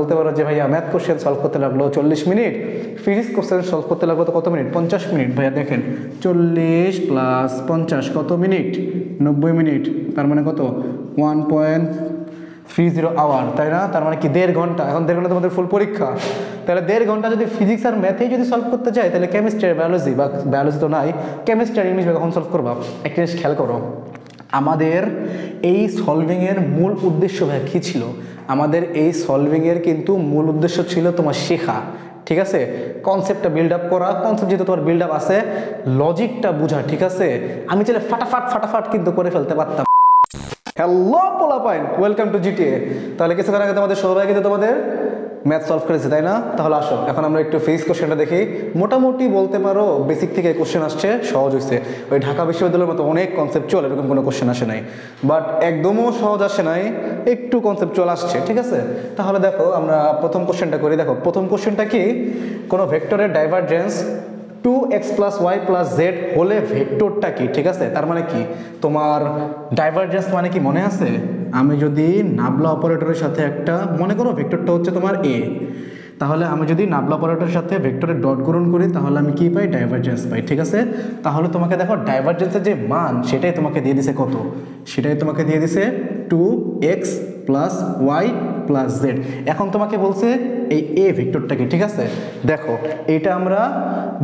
বলতে পারো যে ভাইয়া ম্যাথ কোশ্চেন সলভ করতে লাগলো 40 মিনিট, ফিজিক্স কোশ্চেন সলভ করতে লাগলো তো কত মিনিট, 50 মিনিট। ভাইয়া দেখেন 40 প্লাস 50 কত মিনিট, 90 মিনিট, তার মানে কত 1.30 আওয়ার, তাই না? তার মানে কি 1.5 ঘন্টা। এখন 1.5 ঘন্টা তোমাদের ফুল পরীক্ষা, তাহলে 1.5 ঘন্টা যদি ফিজিক্স আর ম্যাথেই যদি সলভ করতে চাই, তাহলে কেমিস্ট্রি আর বায়োলজি, বা বায়োলজি তো নাই, কেমিস্ট্রি আর ইংলিশ কখন সলভ করবা? একটা জিনিস খেয়াল করো, আমাদের এই সলভিংয়ের মূল উদ্দেশ্য ভাই কী ছিল? আমাদের এই সলভিংয়ের কিন্তু মূল উদ্দেশ্য ছিল তোমার শেখা, ঠিক আছে? কনসেপ্টটা বিল্ড আপ করা, কনসেপ্ট যেহেতু তোমার বিল্ড আপ আছে, লজিকটা বোঝা, ঠিক আছে? আমি চাইলে ফাটাফাট কিন্তু করে ফেলতে পারতাম। হ্যালো পোলাপাইন, ওয়েলকাম টু জিটিএ। তাহলে কিছুক্ষণ আগে তোমাদের সবাই কিন্তু তোমাদের ম্যাথ সলভ করেছে, তাই না? তাহলে আসো এখন আমরা একটু ফিজিক্স কোশ্চেনটা দেখি। মোটামুটি বলতে পারো বেসিক থেকে কোশ্চেন আসছে, সহজ হয়েছে। ওই ঢাকা বিশ্ববিদ্যালয়ের মতো অনেক কনসেপচুয়াল এরকম কোনো কোশ্চেন আসে নাই, বাট একদমও সহজ আসে নাই, একটু কনসেপচুয়াল আসছে, ঠিক আছে? তাহলে দেখো আমরা প্রথম কোশ্চেনটা করি। দেখো প্রথম কোশ্চেনটা কি, কোনো ভেক্টরের ডাইভারজেন্স 2x + y + z হলে ভেক্টরটা কি, ঠিক আছে? তার মানে কি তোমার ডাইভারজেন্স মানে কি মনে আছে? আমি যদি নাবলা অপারেটরের সাথে একটা, মনে করো ভেক্টরটা হচ্ছে তোমার a, তাহলে আমি যদি নাবলা অপারেটরের সাথে ভেক্টরের ডট গুণন করি তাহলে আমি কি পাই? ডাইভারজেন্স পাই, ঠিক আছে? তাহলে তোমাকে দেখো ডাইভারজেন্সের যে মান সেটাই তোমাকে দিয়ে দিছে কত? সেটাই তোমাকে দিয়ে দিছে 2x + y + z। এখন তোমাকে বলছে এই এ ভেক্টরটাকে, ঠিক আছে? দেখো এটা আমরা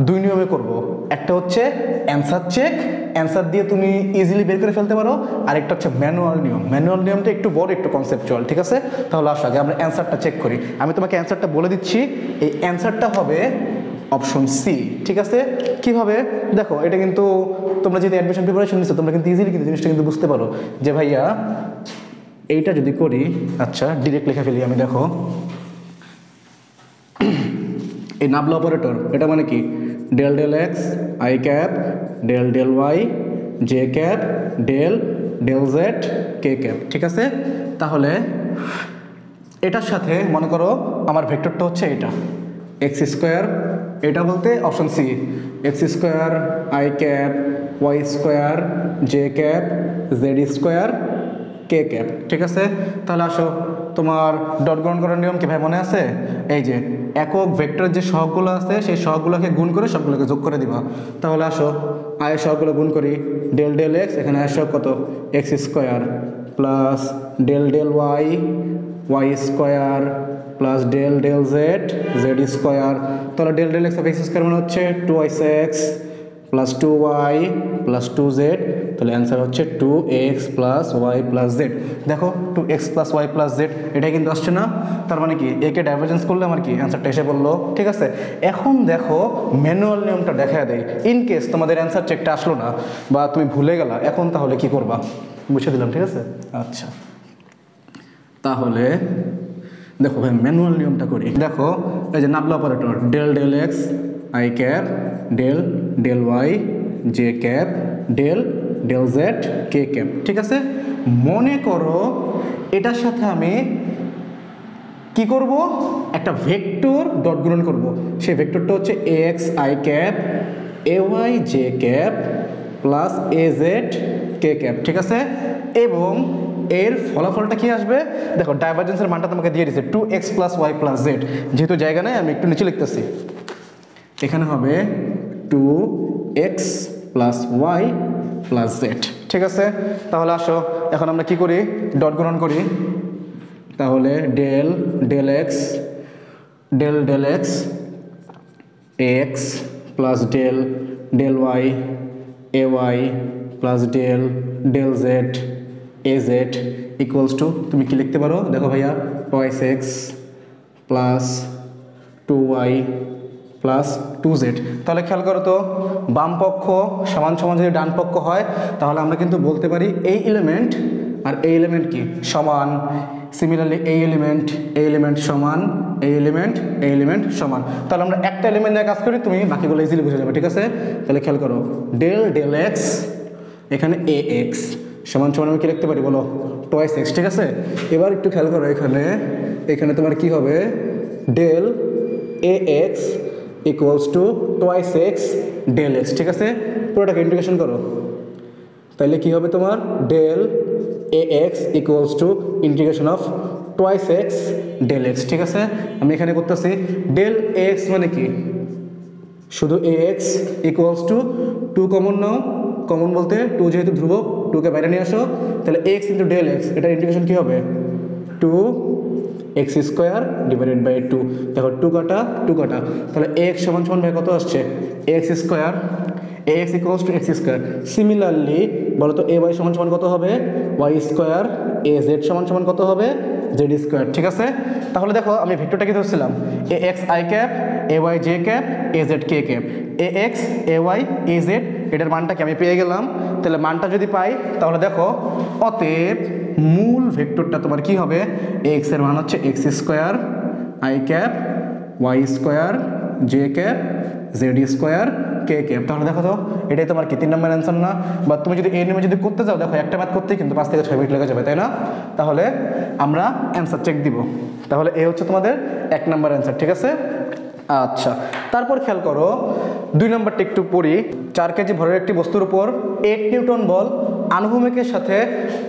দুই নিয়মে করব, একটা হচ্ছে অ্যান্সার চেক, অ্যান্সার দিয়ে তুমি ইজিলি বের করে ফেলতে পারো, আর একটা হচ্ছে ম্যানুয়াল নিয়ম। ম্যানুয়াল নিয়মটা একটু বড়, একটু কনসেপচুয়াল, ঠিক আছে? তাহলে আসো আগে আমরা অ্যান্সারটা চেক করি। আমি তোমাকে অ্যান্সারটা বলে দিচ্ছি, এই অ্যান্সারটা হবে অপশন সি, ঠিক আছে? কিভাবে? দেখো এটা কিন্তু তোমরা যদি অ্যাডমিশন প্রিপারেশন নিচ্ছ তোমরা কিন্তু ইজিলি কিন্তু জিনিসটা কিন্তু বুঝতে পারো যে ভাইয়া এইটা যদি করি, আচ্ছা ডিরেক্ট লেখা ফেলি আমি। দেখো এই নাবলা অপারেটর এটা মানে কি, del del x i cap del del y j cap del del z k cap, ঠিক আছে? তাহলে এটার সাথে মনে করো আমার ভেক্টরটা হচ্ছে এটা এক্স স্কোয়ার, এটা বলতে option c x² i cap y square j cap z square k cap, ঠিক আছে? তাহলে আসো তোমার ডট গুণ করার নিয়ম কি ভাই মনে আছে? এই যে একক ভেক্টরের যে সহগগুলো আছে সেই সহগগুলোকে গুণ করে সবগুলোকে যোগ করে দিবা। তাহলে আসো আয়ের সহগগুলো গুণ করি, ডেল ডেল এক্স, এখানে আয়ের সহগ কত? X square plus del del y y square plus del del z z square. তাহলে del del x of x square মানে হচ্ছে 2x plus 2y plus 2z, তাহলে অ্যান্সার হচ্ছে 2x + y + z। দেখো 2x + y + z এটাই কিন্তু আসছে না? তার মানে কি একে ডাইভারজেন্স করলে আমার কি অ্যান্সারটা এসে বললো, ঠিক আছে? এখন দেখো ম্যানুয়াল নিয়মটা দেখা দেয়, ইন কেস তোমাদের অ্যান্সার চেকটা আসলো না বা তুমি ভুলে গেলা, এখন তাহলে কি করবা বুঝে দিলাম, ঠিক আছে? আচ্ছা তাহলে দেখো ভাই ম্যানুয়াল নিয়মটা করি। দেখো এই যে nabla operator del del x i cap del del y j cap del del z k cap, ঠিক আছে? মনে করো এটার সাথে আমি কি করব? একটা ভেক্টর ডট গুণন করব। সেই ভেক্টরটা হচ্ছে x i cap A y j cap plus a z k cap, ঠিক আছে? এবং এর ফলাফলটা কি আসবে? দেখো ডাইভারজেন্সের মানটা তোমাকে দিয়ে দিচ্ছে 2x + y + z, যেহেতু জায়গা নেই আমি একটু নিচে লিখতেছি, এখানে হবে 2x + y + z, ঠিক আছে? তাহলে আসো এখন আমরা কি করি? ডট গুণন করি। তাহলে del del x del del x x plus del del y a y plus del del z a z equals to, তুমি কি লিখতে পারো? দেখো ভাইয়া 2x plus 2y plus 2z। তাহলে খেয়াল করো তো, বাম পক্ষ সমান সমান যদি ডান পক্ষ হয় তাহলে আমরা কিন্তু বলতে পারি এই এলিমেন্ট আর এই এলিমেন্ট কি সমান। সিমিলারলি এই এলিমেন্ট সমান, এই এলিমেন্ট সমান। তাহলে আমরা একটা এলিমেন্ট নিয়ে কাজ করি, তুমি বাকিগুলো ইজিলি বুঝে যাবে, ঠিক আছে? তাহলে খেয়াল করো ডেল ডেল এক্স এখানে এ এক্স সমান সমান আমি কি লিখতে পারি বলো? 2x, ঠিক আছে? এবার একটু খেয়াল করো এখানে তোমার কি হবে? Del a x equals to 2x del x, ঠিক আছে? পুরোটাকে ইন্টিগ্রেশন করো, তাহলে কি হবে তোমার? Del a x equals to integration of twice x del x, ঠিক আছে। আমি এখানে করতেছি ডেল এক্স মানে কি, শুধু x equals to 2 common now, common বলতে 2 যেহেতু ধ্রুবক 2কে বাইরে নিয়ে আসো, তাহলে এক্স ইন্টু ডেল এক্স, এটার ইন্টিগ্রেশন কী হবে 2x স্কোয়ার ডিভাইডেড বাই 2। দেখো 2 কাটা 2 কাটা, তাহলে এক্স সমান সমান ভাই কত আসছে x square, x equals two x square. Similarly বলো তো এ ওয়াই সমান সমান কত হবে ওয়াই স্কোয়ার, এ জেড সমান সমান কত হবে জেড স্কোয়ার, ঠিক আছে। তাহলে দেখো আমি ভেক্টরটা কি ধরছিলাম, A x i cap, A y j cap, A z k cap, A x A y A z, এটার মানটাকে আমি পেয়ে গেলাম। তাহলে মানটা যদি পাই তাহলে দেখো অতএব মূল ভেক্টরটা তোমার কি হবে, এক্স এর মান হচ্ছে x square i cap y square j cap z square k cap. তাহলে দেখো তো এটাই তোমার কি 3 নম্বর অ্যান্সার না? বা তুমি যদি এই নিয়মে যদি করতে যাও, দেখো একটা ম্যাথ করতেই কিন্তু 5 থেকে 6 মিনিট লেগে যাবে, তাই না? তাহলে আমরা অ্যান্সার চেক দিব। তাহলে এ হচ্ছে তোমাদের 1 নম্বর অ্যান্সার, ঠিক আছে। আচ্ছা, তারপর খেয়াল করো 2 নম্বরটা একটু পড়ি। 4 কেজি ভরের একটি বস্তুর উপর 8 নিউটন বল আনুভূমিকের সাথে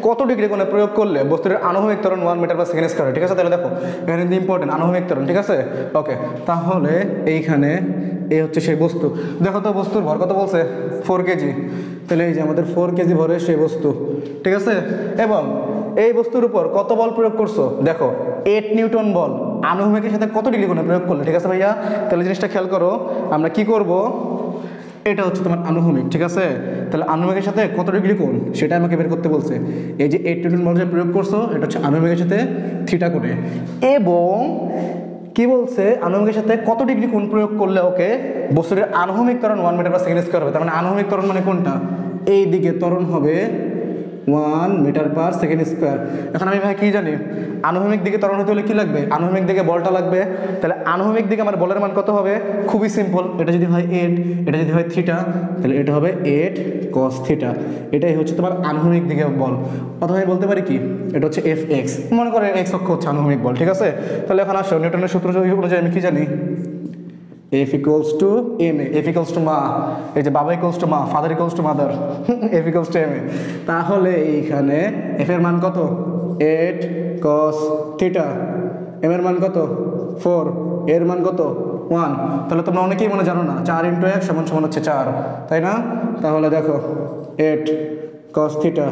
কত ডিগ্রি কোণে প্রয়োগ করলে বস্তুর আনুভূমিক ত্বরণ 1 মিটার পার সেকেন্ড স্কয়ার, ঠিক আছে। তাহলে দেখো এখানে কিন্তু ইম্পর্টেন্ট আনুভূমিক ত্বরণ, ঠিক আছে। ওকে, তাহলে এইখানে এই হচ্ছে সেই বস্তু। দেখো তো বস্তুর ভর কত বলছে 4 কেজি, তাহলে এই যে আমাদের 4 কেজি ভরের সেই বস্তু, ঠিক আছে। এবং এই বস্তুর উপর কত বল প্রয়োগ করছো, দেখো 8 নিউটন বল আনুভূমিকের সাথে কত ডিগ্রি কোণে প্রয়োগ করলে, ঠিক আছে ভাইয়া। তাহলে জিনিসটা খেয়াল করো, আমরা কি করব, এটা হচ্ছে তোমার আনুভূমিক, ঠিক আছে। তাহলে আনুভূমিকের সাথে কত ডিগ্রি কোণ সেটা আমাকে বের করতে বলছে। এই যে 8 নিউটন বল যে প্রয়োগ করছো এটা হচ্ছে আনুভূমিকের সাথে থিটা কোণে, এবং কি বলছে আনুভূমিকের সাথে কত ডিগ্রি কোণ প্রয়োগ করলে ওকে বস্তুর আনুভূমিক ত্বরণ 1 মিটার পার সেকেন্ড স্কয়ার হবে। তার মানে আনুভূমিক ত্বরণ মানে কোনটা, এই দিকে ত্বরণ হবে 1 মিটার পার সেকেন্ড স্কোয়ার। এখন আমি ভাই কি জানি আনুভূমিক দিকে ত্বরণ হতে হলে কি লাগবে, আনুভূমিক দিকে বলটা লাগবে। তাহলে আনুভূমিক দিকে আমার বলের মান কত হবে, খুবই সিম্পল, এটা যদি হয় 8, এটা যদি হয় থিটা, তাহলে এটা হবে 8 cos থিটা। এটাই হচ্ছে তোমার আনুভূমিক দিকে বল। অথবা আমি বলতে পারি কি এটা হচ্ছে এফ এক্স, মনে করে এক্স অক্ষ হচ্ছে আনুভূমিক বল, ঠিক আছে। তাহলে এখন আসো নিউটনের সূত্র অনুযায়ী আমি কি জানি, F equals to ma, F equals to মা, এই যে বাবা ইকুয়ালস টু মা, father equals to mother, F equals to ma। তাহলে এইখানে F এর মান কত 8 cos থিটা, m এর মান কত 4, এর মান কত 1। তাহলে তোমরা অনেকেই মনে জানো না 4 × 1 সমান সমান হচ্ছে 4, তাই না। তাহলে দেখো 8 cos থিটা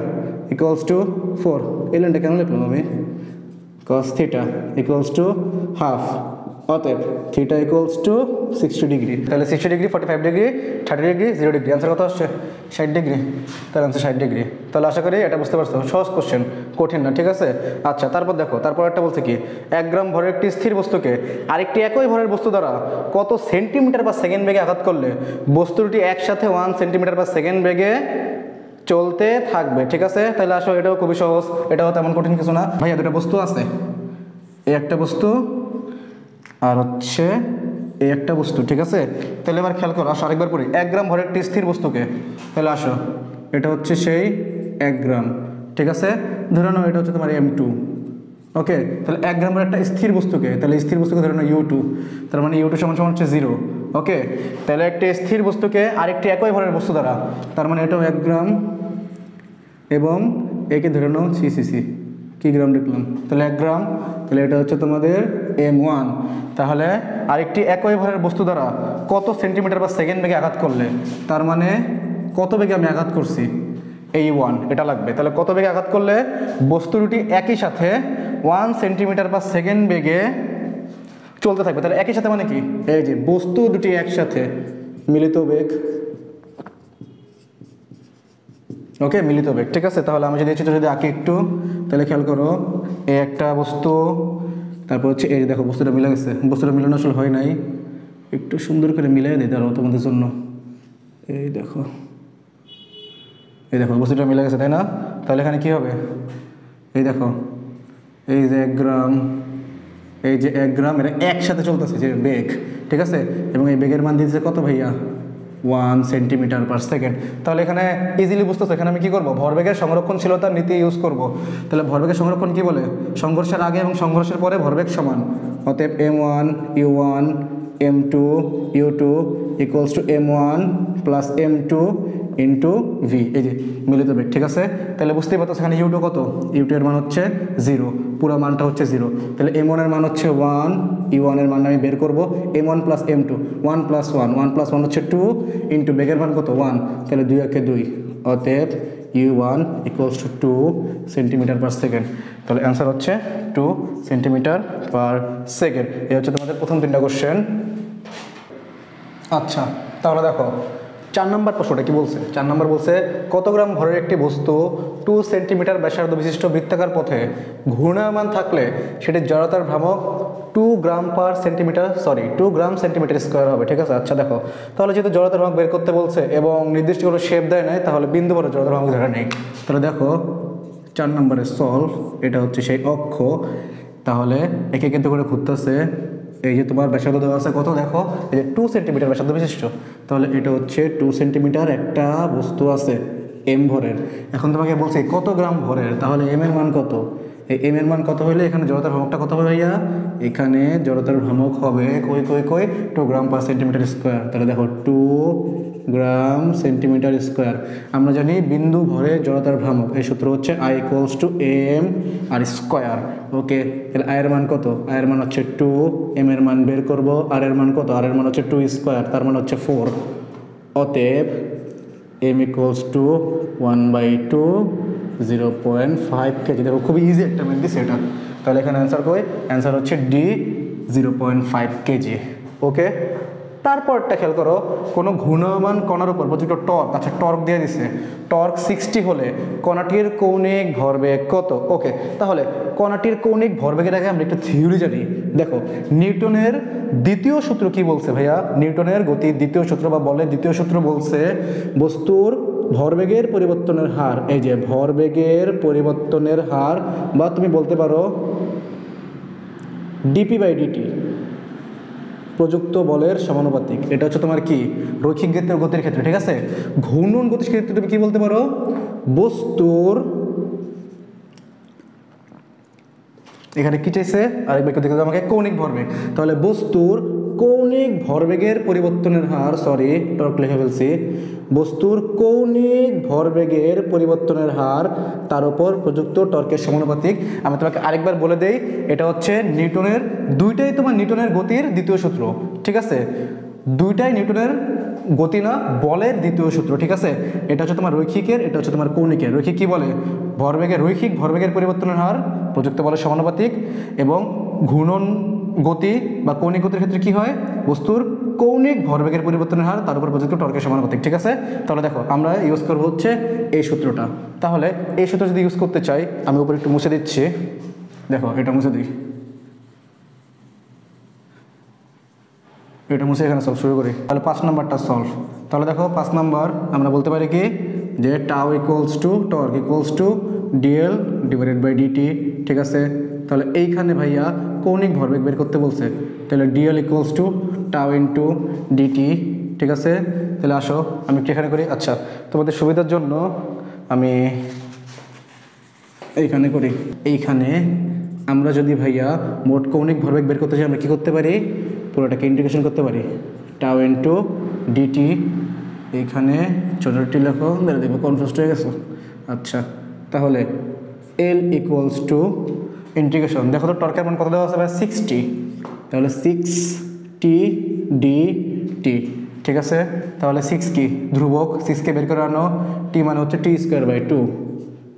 ইকুয়ালস টু 4, এই লাইনটা কেন লিখলাম আমি, cos theta equals to half, অতএব থিটা ইকুয়ালস টু 60 ডিগ্রি। তাহলে 60 degree 45 degree 30 degree 0 degree, answer কত আসছে 60 ডিগ্রি। তাহলে অ্যান্সার 60 ডিগ্রি। তাহলে আশা করি এটা বুঝতে পারছো, সহজ কোশ্চেন, কঠিন না, ঠিক আছে। আচ্ছা, তারপর দেখো তারপর একটা বলছে কি 1 গ্রাম ভরের একটি স্থির বস্তুকে আরেকটি একই ভরের বস্তু দ্বারা কত সেন্টিমিটার পার সেকেন্ড বেগে আঘাত করলে বস্তুটি একসাথে 1 সেন্টিমিটার পার সেকেন্ড বেগে চলতে থাকবে, ঠিক আছে। তাহলে আসো এটাও খুবই সহজ, এটাও তেমন কঠিন কিছু না। ভাইয়া দুটো বস্তু আছে, এই একটা বস্তু আর হচ্ছে এই একটা বস্তু, ঠিক আছে। তাহলে এবার খেয়াল করো, আসো আরেকবার পড়ি। 1 গ্রাম ভরের একটি স্থির বস্তুকে, তাহলে আসো এটা হচ্ছে সেই 1 গ্রাম, ঠিক আছে। ধরে নাও এটা হচ্ছে তোমার m2, ওকে। তাহলে 1 গ্রাম ভরের একটা স্থির বস্তুকে, তাহলে স্থির বস্তুকে ধরে নাও u2, তার মানে u2 সমান সমান হচ্ছে 0, ওকে। তাহলে একটা স্থির বস্তুকে আরেকটি একই ভরের বস্তু দ্বারা, তার মানে এটাও 1 গ্রাম, এবং একে ধরে নাও সি কি গ্রাম লিখলাম, তাহলে 1 গ্রাম, তাহলে এটা হচ্ছে তোমাদের m1। তাহলে আরেকটি একই ভরের বস্তু দ্বারা কত সেন্টিমিটার পার সেকেন্ড বেগে আঘাত করলে, তার মানে কত বেগে আমি আঘাত করছি এই 1, এটা লাগবে। তাহলে কত বেগে আঘাত করলে বস্তু দুটি একই সাথে 1 সেন্টিমিটার পার সেকেন্ড বেগে চলতে থাকবে। তাহলে একই সাথে মানে কি, এই যে বস্তু দুটি একসাথে মিলিত বেগ, ওকে, মিলিত বেগ, ঠিক আছে। তাহলে আমি যদি চিত্র যদি আঁকি একটু, তাহলে খেয়াল করো এই একটা বস্তু, তারপর হচ্ছে এই যে দেখো বস্তুটা মিলে গেছে, বস্তুটা মিলানো আসলে হয় নাই, একটু সুন্দর করে মিলাই দিই দাঁড়াও তোমাদের জন্য। এই দেখো বস্তুটা মিলে গেছে, তাই না। তাহলে এখানে কি হবে, এই দেখো এই যে 1 গ্রাম, এই যে 1 গ্রাম, এটা একসাথে চলতেছে যে বেগ, ঠিক আছে। এবং এই বেগের মান দিয়েছে কত ভাইয়া 1 সেন্টিমিটার পার সেকেন্ড। তাহলে এখানে ইজিলি বুঝতেছো, এখানে আমি কি করবো, ভরবেগের সংরক্ষণশীলতার নীতি ইউজ করব। তাহলে ভরবেগের সংরক্ষণ কি বলে, সংঘর্ষের আগে এবং সংঘর্ষের পরে ভরবেগ সমান, অতএব m1 u1 m2 u2 equals to m1 plus m2 into v, এই যে মিলিত বেগ, ঠিক আছে। তাহলে বুঝতেই পারতো এখানে u2 কত, u2 এর মান হচ্ছে 0, পুরো মানটা হচ্ছে 0। তাহলে m1 এর মান হচ্ছে 1, u1 এর মান আমি বের করব m1 plus m2, 1 plus 1, 1 plus 1 হচ্ছে 2 ইন্টু বেগের মান কত 1, তাহলে 2 একে 2, অতএব u1 equals to 2 centimetre per second. তাহলে অ্যান্সার হচ্ছে 2 সেন্টিমিটার পার সেকেন্ড। এই হচ্ছে তোমাদের প্রথম 3টা কোশ্চেন। আচ্ছা, তাহলে দেখো 4 নম্বর প্রশ্নটা কি বলছে। 4 নম্বর বলছে কত গ্রাম ভরের একটি বস্তু 2 সেন্টিমিটার ব্যাসার্ধ বিশিষ্ট বৃত্তাকার পথে ঘূর্ণায়মান থাকলে সেটির জড়তার ভ্রামক 2 গ্রাম সেন্টিমিটার স্কোয়ার হবে, ঠিক আছে। আচ্ছা দেখো, তাহলে যেহেতু জড়তার ভ্রামক বের করতে বলছে এবং নির্দিষ্ট কোনো শেপ দেয় নাই, তাহলে বিন্দু ভরের জড়তার ভ্রামক ধরে নেই। তাহলে দেখো 4 নম্বরে সলভ, এটা হচ্ছে সেই অক্ষ, তাহলে একে কিন্তু করে ঘুরতেছে। এই যে তোমার ব্যাসার্ধ দেওয়া আছে কত, দেখো এই যে 2 সেন্টিমিটার ব্যাসার্ধ বিশিষ্ট, তাহলে এটা হচ্ছে 2 সেন্টিমিটার একটা বস্তু আছে এম ভরের। এখন তোমাকে বলছি কত গ্রাম ভরের, তাহলে এম এর মান কত, এই এম এর মান কত হইলে এখানে জড়তার ভ্রামকটা কত হবে ভাইয়া, এখানে জড়তার ভ্রামক হবে কই 2 গ্রাম পার সেন্টিমিটার স্কোয়ার। তাহলে দেখো 2 গ্রাম সেন্টিমিটার স্কোয়ার। আমরা জানি বিন্দু ভরে জড়তার ভ্রামক, এই সূত্র হচ্ছে I equals to m r square. Okay, তাহলে আই এর মান কত, আই এর মান হচ্ছে 2, এম এর মান বের করব, আর এর মান কত, আর এর মান হচ্ছে 2 স্কোয়ার, তার মান হচ্ছে 4। অতএব এম ইকুয়ালস টু 1/2 0.5 কেজি। দেখো খুবই ইজি একটা ম্যাথ দিচ্ছে এটা। তাহলে এখানে অ্যান্সার কই, অ্যান্সার হচ্ছে ডি 0.5 কেজি। ওকে, তারপরটা খেয়াল করো, কোনো ঘূর্ণায়মান কণার উপর প্রযুক্ত টর্ক, আচ্ছা টর্ক দিয়ে দিছে, টর্ক 60 হলে কণাটির কৌণিক ভরবেগ কত। ওকে, তাহলে কণাটির কৌণিক ভরবেগের আগে আমরা একটু থিওরি জানি। দেখো নিউটনের দ্বিতীয় সূত্র কি বলছে ভাইয়া, নিউটনের গতির দ্বিতীয় সূত্র বা বলের দ্বিতীয় সূত্র বলছে বস্তুর ভরবেগের পরিবর্তনের হার, এই যে ভরবেগের পরিবর্তনের হার, বা তুমি বলতে পারো dp/dt প্রযুক্ত বলের সমানুপাতিক। এটা হচ্ছে তোমার কি রৈখিক গতির ক্ষেত্রে, ঠিক আছে। ঘূর্ণন গতির ক্ষেত্রে তুমি কি বলতে পারো, বস্তুর, এখানে কি চাইছে আরেকবার একটু দেখো আমাকে, কৌণিক ভরবেগ। তাহলে বস্তুর কৌণিক ভরবেগের পরিবর্তনের হার, সরি টর্ক লিখে ফেলছি, বস্তুর কৌণিক ভরবেগের পরিবর্তনের হার তার উপর প্রযুক্ত টর্কের সমানুপাতিক। আমি তোমাকে আরেকবার বলে দেই, এটা হচ্ছে নিউটনের, দুইটাই তোমার নিউটনের গতির দ্বিতীয় সূত্র, ঠিক আছে। দুইটাই নিউটনের গতি না বলের দ্বিতীয় সূত্র, ঠিক আছে। এটা হচ্ছে তোমার রৈখিকের, এটা হচ্ছে তোমার কৌণিকের। রৈখিক কি বলে, ভরবেগের রৈখিক ভরবেগের পরিবর্তনের হার প্রযুক্ত বলের সমানুপাতিক, এবং ঘূর্ণন গতি বা কৌণিক গতির ক্ষেত্রে কি হয়, বস্তুর কৌণিক ভরবেগের পরিবর্তনের হার তার উপর প্রযুক্ত টর্কের সমানুপাতিক, ঠিক আছে। তাহলে দেখো আমরা ইউজ করবো হচ্ছে এই সূত্রটা। তাহলে এই সূত্র যদি ইউজ করতে চাই, আমি উপরে একটু মুছে দিচ্ছি, দেখো এটা মুছে দিই, এটা মুছে এখানে সলভ শুরু করি। তাহলে 5 নাম্বারটা সলভ। তাহলে দেখো 5 নাম্বার আমরা বলতে পারি কি, যে tau equals to torque equals to dl divided by dt, ঠিক আছে। তাহলে এইখানে ভাইয়া কৌণিক ভরবেগ বের করতে বলছে, তাহলে dl equals to tau into dt, ঠিক আছে। তাহলে আসো আমি একটু এখানে করি, আচ্ছা তোমাদের সুবিধার জন্য আমি এইখানে করি। এইখানে আমরা যদি ভাইয়া মোট কৌণিক ভরবেগ বের করতে চাই, আমরা কী করতে পারি, পুরোটাকে ইন্টিগ্রেশন করতে পারি, টাউ ইন্টু ডিটি। এইখানে ছোটোটি লেখো, মেরে দেবো, কনফিউজ হয়ে গেছো। আচ্ছা, তাহলে এল ইকুয়ালস টু ইন্টিগ্রেশন, দেখো তো টর্কের মান কত দেওয়া আছে ভাই, 60, তাহলে 6t dt, ঠিক আছে। তাহলে 6 কি ধ্রুবক, 6কে বের করে আনো, টি মানে হচ্ছে টি স্কোয়ার বাই 2,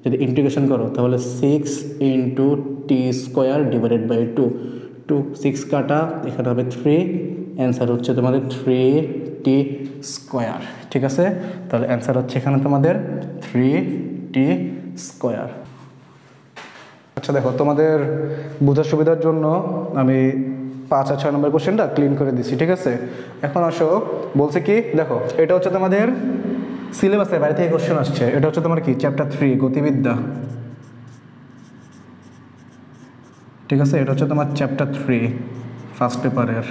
যদি ইন্টিগ্রেশন করো তাহলে 6 into t square divided by 2, 6 কাটা, এখানে হবে 3, অ্যান্সার হচ্ছে তোমাদের 3t স্কোয়ার, ঠিক আছে। তাহলে অ্যান্সার হচ্ছে এখানে তোমাদের 3t স্কোয়ার। আচ্ছা দেখো তোমাদের বোঝার সুবিধার জন্য আমি 5 আর 6 নম্বর কোশ্চেনটা ক্লিন করে দিচ্ছি, ঠিক আছে। এখন আসো বলছে কি, দেখো এটা হচ্ছে তোমাদের সিলেবাসে বাইরে থেকে কোশ্চেন আসছে, এটা হচ্ছে তোমার কি চ্যাপ্টার 3 গতিবিদ্যা, ঠিক আছে। এটা হচ্ছে তোমার চ্যাপ্টার 3 ফার্স্ট পেপারের।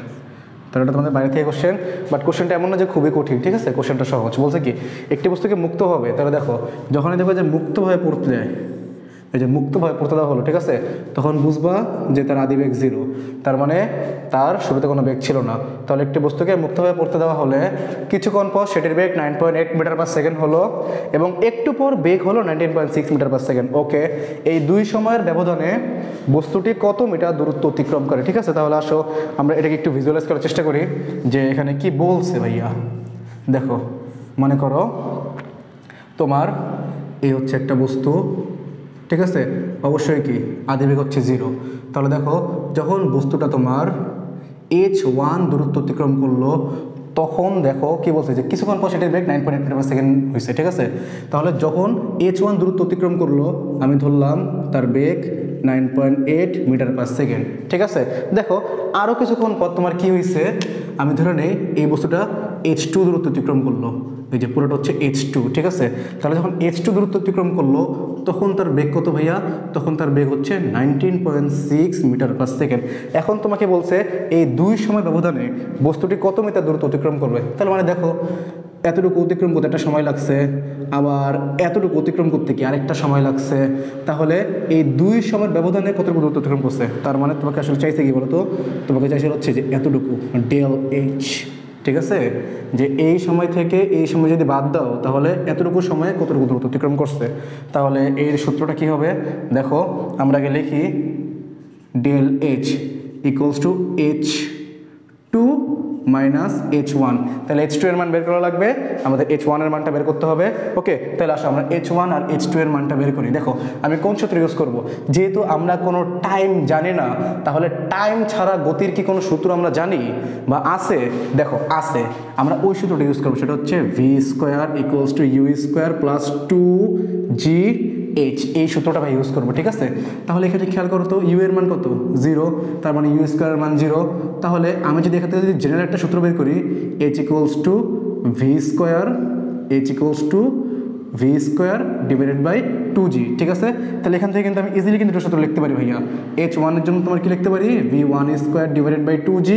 তাহলে এটা তোমাদের বাইরে থেকে কোশ্চেন, বাট কোশ্চেনটা এমন না যে খুবই কঠিন, ঠিক আছে। কোশ্চেনটা সহজ, বলছে কি একটি বস্তুকে মুক্ত হবে, তাহলে দেখো যখনই দেখো যে মুক্তভাবে পড়তে যায়, এই যে মুক্তভাবে পড়তে দেওয়া হলো, ঠিক আছে, তখন বুঝবা যে তার আদি বেগ 0, তার মানে তার শুরুতে কোনো বেগ ছিল না। তাহলে একটি বস্তুকে মুক্তভাবে পড়তে দেওয়া হলে কিছুক্ষণ পর সেটির বেগ 9.8 মিটার পার সেকেন্ড হলো এবং একটু পর বেগ হলো 19.6 মিটার পার সেকেন্ড। ওকে, এই দুই সময়ের ব্যবধানে বস্তুটি কত মিটার দূরত্ব অতিক্রম করে, ঠিক আছে। তাহলে আসো আমরা এটাকে একটু ভিজুয়ালাইজ করার চেষ্টা করি যে এখানে কি বলছে ভাইয়া। দেখো, মনে করো তোমার এই হচ্ছে একটা বস্তু, ঠিক আছে, অবশ্যই কি আদিবেগ হচ্ছে 0। তাহলে দেখো যখন বস্তুটা তোমার h1 দূরত্ব অতিক্রম করলো তখন দেখো কি বলছে যে কিছুক্ষণ পর সেটির বেগ 9.8 মিটার পার সেকেন্ড হয়েছে, ঠিক আছে। তাহলে যখন h1 দূরত্ব অতিক্রম করলো আমি ধরলাম তার বেগ 9.8 মিটার পার সেকেন্ড, ঠিক আছে। দেখো আরও কিছুক্ষণ পর তোমার কি হয়েছে, আমি ধরে নেই এই বস্তুটা h2 দূরত্ব অতিক্রম করলো, এই যে পুরোটা হচ্ছে h2, ঠিক আছে। তাহলে যখন h2 দূরত্ব অতিক্রম করলো তখন তার বেগ কত ভাইয়া, তখন তার বেগ হচ্ছে 19.6 মিটার পার সেকেন্ড। এখন তোমাকে বলছে এই দুই সময় ব্যবধানে বস্তুটি কত মিটার দূরত্ব অতিক্রম করবে। তাহলে মানে দেখো এতটুকু অতিক্রম করতে একটা সময় লাগছে, আবার এতটুকু অতিক্রম করতে কি আরেকটা সময় লাগছে। তাহলে এই দুই সময়ের ব্যবধানে কতটুকু দূরত্ব অতিক্রম করছে, তার মানে তোমাকে আসলে চাইছে কি বলো তো, তোমাকে চাইছে হচ্ছে যে এতটুকু ডেল এইচ, ঠিক আছে, যে এই সময় থেকে এই সময় যদি বাদ দাও তাহলে এতটুকু সময়ে কতটুকু দূরত্ব অতিক্রম করছে। তাহলে এর সূত্রটা কি হবে, দেখো আমরা আগে লিখি del h equals to h2 minus h1। তাহলে h2 এর মান বের করা লাগবে, আমাদের h1 এর মানটা বের করতে হবে। ওকে, তাহলে আসো আমরা h1 আর h2 এর মানটা বের করি। দেখো আমি কোন সূত্র ইউজ করব, যেহেতু আমরা কোনো টাইম জানি না তাহলে টাইম ছাড়া গতির কি কোনো সূত্র আমরা জানি বা আছে? দেখো আছে, আমরা ওই সূত্রটা ইউজ করবো, সেটা হচ্ছে v square equals to u square plus 2gh, এই সূত্রটা আমরা ইউজ করবো, ঠিক আছে। তাহলে এখানে খেয়াল করো তো ইউ এর মান কত 0, তার মানে ইউ স্কোয়ারের মান 0। তাহলে আমি যদি এখান থেকে যদি জেনারেল একটা সূত্র বের করি h equals to v square, h equals to v square divided by 2g, ঠিক আছে। তাহলে এখান থেকে কিন্তু আমি ইজিলি কিন্তু একটা সূত্র লিখতে পারি ভাইয়া। h1 এর জন্য তোমার কি লিখতে পারি v1 square divided by 2g,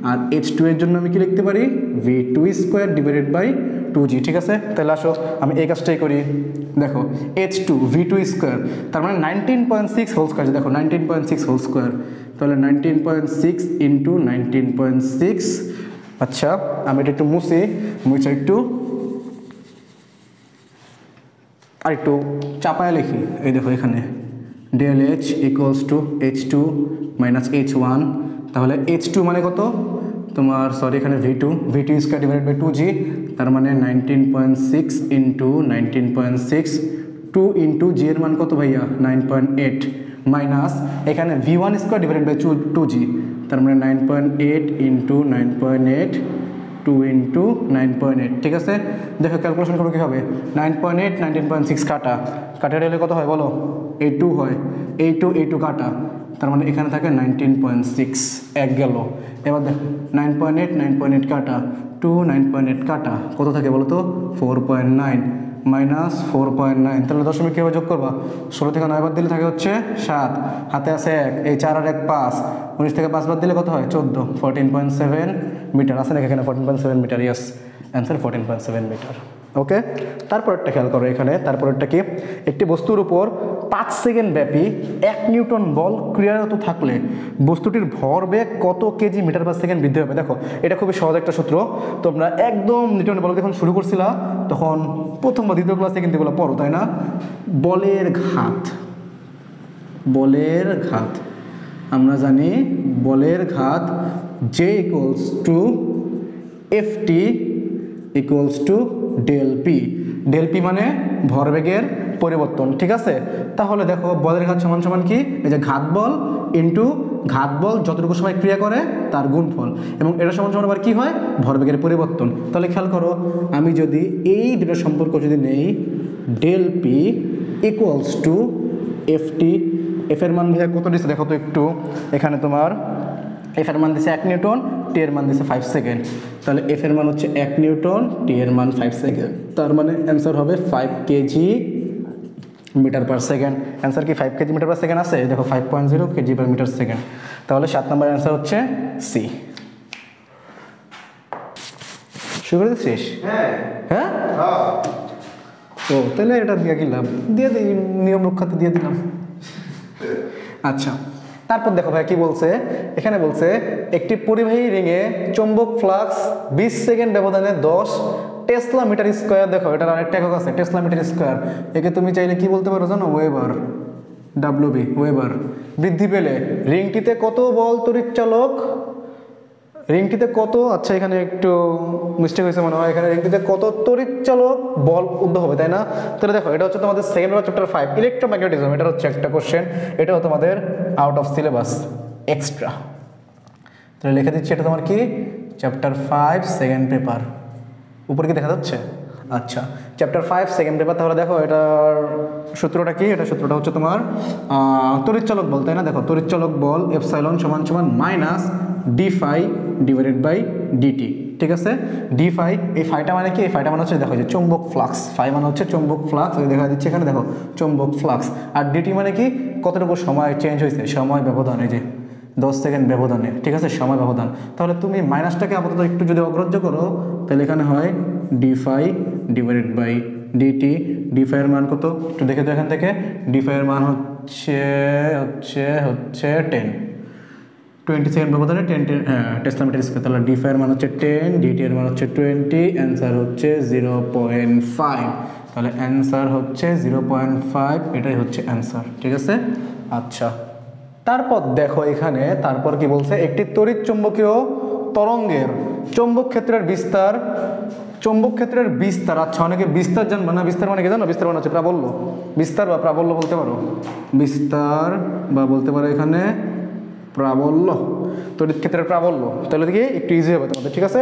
R h2 এর জন্য আমি কি লিখতে পারি v2 square divided by 2g, ঠিক আছে। তাহলে আসো আমি এই কাজটাই করি। দেখো h2 v2 স্কোয়ার তার মানে 19.6 হোল স্কোয়ার, দেখো 19.6 হোল স্কোয়ার, তাহলে 19.6 ইন্টু 19.6। আচ্ছা আমি এটা একটু মুছে একটু আর একটু চাপায় লিখি। এই দেখো এখানে del h equals to h2 minus h1, তাহলে h2 মানে কত তোমার, সরি এখানে v2 square divided by 2g, তার মানে 19.6 ইন্টু 19.6, 2 ইন্টু জি এর মান কত ভাইয়া 9.8, মাইনাস এখানে v1 square divided by 2g, তার মানে 9.8 ইন্টু 9.8, 2 ইন্টু 9.8, ঠিক আছে। দেখো ক্যালকুলেশন করো কী হবে, 9.8 19.6 কাটা হলে কত হয় বলো, এই 2 হয়, এই 2 কাটা, তার মানে এখানে থাকে 19.6, এক গেল। এবার দেখো 9.8 9.8 কাটা 2, 9.8 কাটা কত থাকে বলো তো 4.9 মাইনাস 4.9, তাহলে দশমিক কীভাবে যোগ করবা, 16 থেকে 9 বাদ দিলে থাকে হচ্ছে 7, হাতে আছে 1, এই 4 আর 1 5, 19 থেকে 5 বাদ দিলে কত হয় 14, 14.7 মিটার আছে নাকি এখানে 14.7 মিটার, ইয়াস অ্যান্সার 14.7 মিটার। ওকে, তারপরেরটা খেয়াল করো, এখানে তারপরেরটা কি, একটি বস্তুর উপর 5 সেকেন্ড ব্যাপী 1 নিউটন বল ক্রিয়ারত থাকলে বস্তুটির ভরবেগ কত কেজি মিটার পার সেকেন্ড বৃদ্ধি হবে। দেখো এটা খুবই সহজ একটা সূত্র, তোমরা একদম নিউটনের বল যখন শুরু করছিলা তখন প্রথম বা দ্বিতীয় ক্লাসে কিন্তু এগুলো পড়ো, তাই না। বলের ঘাত আমরা জানি, বলের ঘাত J equals to FT equals to del p মানে ভরবেগের পরিবর্তন, ঠিক আছে। তাহলে দেখো বলের ঘাত সমান সমান কি, এই যে ঘাত বল ইন্টু ঘাত বল যতটুকু সময় ক্রিয়া করে তার গুণফল, এবং এটা সমান সমান আবার কী হয় ভরবেগের পরিবর্তন। তাহলে খেয়াল করো আমি যদি এই দুটো সম্পর্ক যদি নেই, del p equals to FT, f এর মান ভাইয়া কত দিচ্ছে দেখো তো একটু, এখানে তোমার এফ এর মান দিচ্ছে 1 নিউটন, টি এর মান দিচ্ছে 5 সেকেন্ড, তাহলে এফ এর মান হচ্ছে 1 নিউটন, টি এর মান 5 সেকেন্ড, তার মানে অ্যান্সার হবে 5 kg meter per second. Answer কি 5 কেজি মিটার পার সেকেন্ড আছে, দেখো 5.0 কেজি পার মিটার সেকেন্ড, তাহলে 7 নম্বর অ্যান্সার হচ্ছে সি। শুরু করে দিচ্ছিস? হ্যাঁ। ও তাহলে এটা দিয়ে দিলাম, দিয়ে দিই, নিয়ম রক্ষাতে দিয়ে দিলাম। আচ্ছা, তারপর দেখো ভাই কি বলছে, এখানে বলছে একটি পরিবাহী রিংয়ে চৌম্বক ফ্লাক্স 20 সেকেন্ড ব্যবধানে 10 টেসলা মিটার স্কোয়ার, দেখো এটার আরেকটা একক আছে টেসলা মিটার স্কোয়ার, একে তুমি চাইলে কি বলতে পারো জানো, ওয়েবার, ডাব্লিউবি ওয়েবার, বৃদ্ধি পেলে রিংটিতে কত বল তড়িৎ চালক, রিংটিতে কত, আচ্ছা এখানে একটু মিস্টেক হয়েছে মনে হয়, এখানে রিংটিতে কত তড়িৎ চালক বল উদ্ভব হবে, তাই না? তাহলে দেখো এটা হচ্ছে তোমাদের সেকেন্ড চ্যাপ্টার 5 ইলেকট্রোম্যাগনেটিজম, এটা হচ্ছে একটা কোশ্চেন, এটাও তোমাদের আউট অফ সিলেবাস এক্সট্রা। তাহলে লিখে দিচ্ছি এটা তোমার কি চ্যাপ্টার 5 সেকেন্ড পেপার, উপরে কি দেখা যাচ্ছে? আচ্ছা, চ্যাপ্টার 5 সেকেন্ড পেপার। তাহলে দেখো এটার সূত্রটা কি, এটা সূত্রটা হচ্ছে তোমার তড়িৎচালক বল, তাই না? দেখো তড়িৎচালক বল এপসাইলন সমান সমান minus d phi divided by dt, ঠিক আছে? ডি ফাই, এই ফাইটা মানে কি, এই ফাইটা মানে হচ্ছে দেখো যে চৌম্বক ফ্লাক্স, ফাই মানে হচ্ছে চৌম্বক ফ্লাক্স, দেখা দিচ্ছে এখানে দেখো চৌম্বক ফ্লাক্স, আর ডিটি মানে কি কতটুকু সময় চেঞ্জ হয়েছে, সময় ব্যবধান, এই যে 10 সেকেন্ড ব্যবধানে, ঠিক আছে, সময় ব্যবধান। তাহলে তুমি মাইনাসটাকে আপাতত একটু যদি অগ্রাহ্য করো, তাহলে এখানে হয় d phi divided by dt, d phi এর মান কত একটু দেখে তো এখান থেকে, ডি ফাই এর মান হচ্ছে 20 সেকেন্ড ব্যবধানে 10 টেসলা মিটার স্কয়ার, তাহলে ডি ফাই এর মান হচ্ছে 10, ডিটি এর মান হচ্ছে 20, অ্যান্সার হচ্ছে 0.5, তাহলে অ্যান্সার হচ্ছে 0.5, এটাই হচ্ছে অ্যান্সার, ঠিক আছে? আচ্ছা, তারপর দেখো এখানে তারপর কি বলছে, একটি তড়িৎ চুম্বকীয় তরঙ্গের চৌম্বক ক্ষেত্রের বিস্তার, চৌম্বক ক্ষেত্রের বিস্তার, আচ্ছা অনেকে বিস্তার জানবে না, বিস্তার মানে কি জানো? বিস্তার মানে হচ্ছে প্রাবল্য, বিস্তার বা প্রাবল্য বলতে পারো, বিস্তার বা বলতে পারো এখানে প্রাবল্য, তড়িৎ ক্ষেত্রের প্রাবল্য, তাহলে কি একটু ইজি হবে তোমাদের, ঠিক আছে?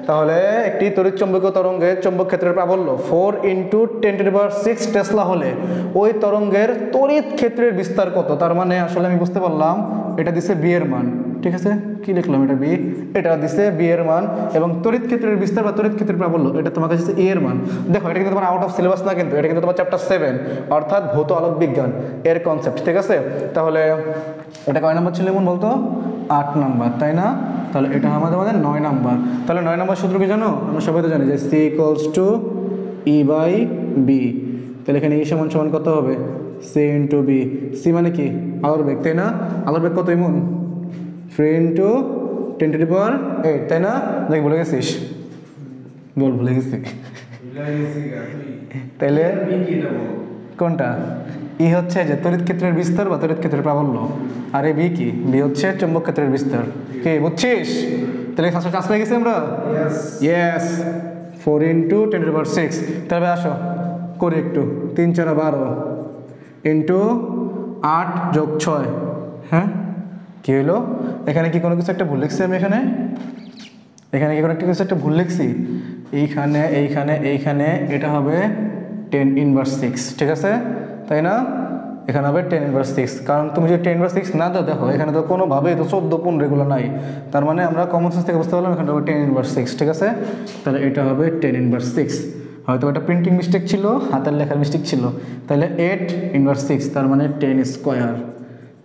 তাহলে একটি তড়িৎ চৌম্বকীয় তরঙ্গের চৌম্বক ক্ষেত্রের প্রাবল্য 4 × 10⁶ টেসলা হলে ওই তরঙ্গের তড়িৎ ক্ষেত্রের বিস্তার কত? তার মানে আসলে আমি বুঝতে পারলাম এটা দিছে বি এর মান, ঠিক আছে? কি লিখলাম, এটা বি, এটা দিছে বি এর মান, এবং তড়িৎ ক্ষেত্রের বিস্তার বা তড়িৎ ক্ষেত্রের প্রাবল্য এটা তোমার কাছে এ এর মান। দেখো এটা কিন্তু তোমার আউট অফ সিলেবাস না, কিন্তু এটা কিন্তু তোমার চ্যাপ্টার 7 অর্থাৎ ভৌত আলোক বিজ্ঞান এর কনসেপ্ট, ঠিক আছে? তাহলে এটা কয় নম্বর ছিল এমন বলতো? 8 নম্বর, তাই না? তাহলে এটা আমাদের 9 নম্বর। তাহলে 9 নম্বর সূত্র কি জানো? আমরা সবাই তো জানি যে c equals to e by b, তাহলে এখানে ই সমান সমান কত হবে? সি ইন্টু বি, সি মানে কি আলোর বেগ, তাই না? আলোর বেগ কত এমন? 3 × 10⁸, তাই না? দেখ ভুলে গেছিস, বল ভুলে গেছি, তাহলে কোনটা? ই হচ্ছে যে তড়িৎ ক্ষেত্রের বিস্তার বা তড়িৎ ক্ষেত্রের প্রাবল্য, আর এ বি কি? বি হচ্ছে চৌম্বক ক্ষেত্রের বিস্তার, কি বুঝছিস? তাহলে ফার্স্টে চান্স পেয়ে গেছি আমরা, ইয়েস 4 × 10⁶। তাহলে আসো করি একটু, 3 × 4 = 12 ইন্টু 8 + 6, হ্যাঁ কি হইলো? এখানে কি কোনো কিছু একটা ভুল লিখছি আমি? এখানে কি কোনো একটা কিছু একটা ভুল লিখছি? এইখানে এইখানে এইখানে এটা হবে 10⁻⁶, ঠিক আছে, তাই না? এখানে হবে 10⁻⁶, কারণ তুমি যদি 10⁻⁶ না দাও, দেখো এখানে তো কোনোভাবেই তো 14 পূর্ণ রেগুলো নাই, তার মানে আমরা কমন সেন্স থেকে বুঝতে পারলাম এখানে হবে 10⁻⁶, ঠিক আছে? তাহলে এটা হবে 10⁻⁶, হয়তো এটা প্রিন্টিং মিস্টেক ছিল, হাতের লেখার মিস্টেক ছিল, তাহলে 8⁻⁶, তার মানে 10²,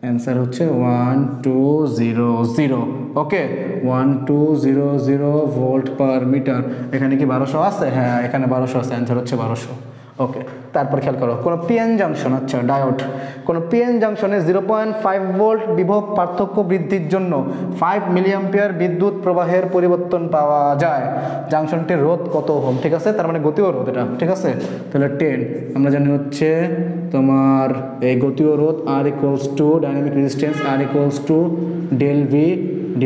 অ্যান্সার হচ্ছে 1200, ওকে 1200 ভোল্ট পার মিটার। এখানে কি 1200 আছে? হ্যাঁ এখানে 1200 আছে, অ্যান্সার হচ্ছে 1200, ওকে। তারপর খেয়াল করো, কোনো পিএন জাংশন, আচ্ছা ডায়োড, কোনো পিএন জাংশনে 0.5 ভোল্ট বিভব পার্থক্য বৃদ্ধির জন্য 5 মিলিঅ্যাম্পিয়ার বিদ্যুৎ প্রবাহের পরিবর্তন পাওয়া যায়। জাংশনটির রোধ কত ওহম, ঠিক আছে? তার মানে গতীয় রোধ এটা, ঠিক আছে? তাহলে 10 আমরা জানি হচ্ছে তোমার এই গতীয় রোধ R = dynamic resistance R = ΔV /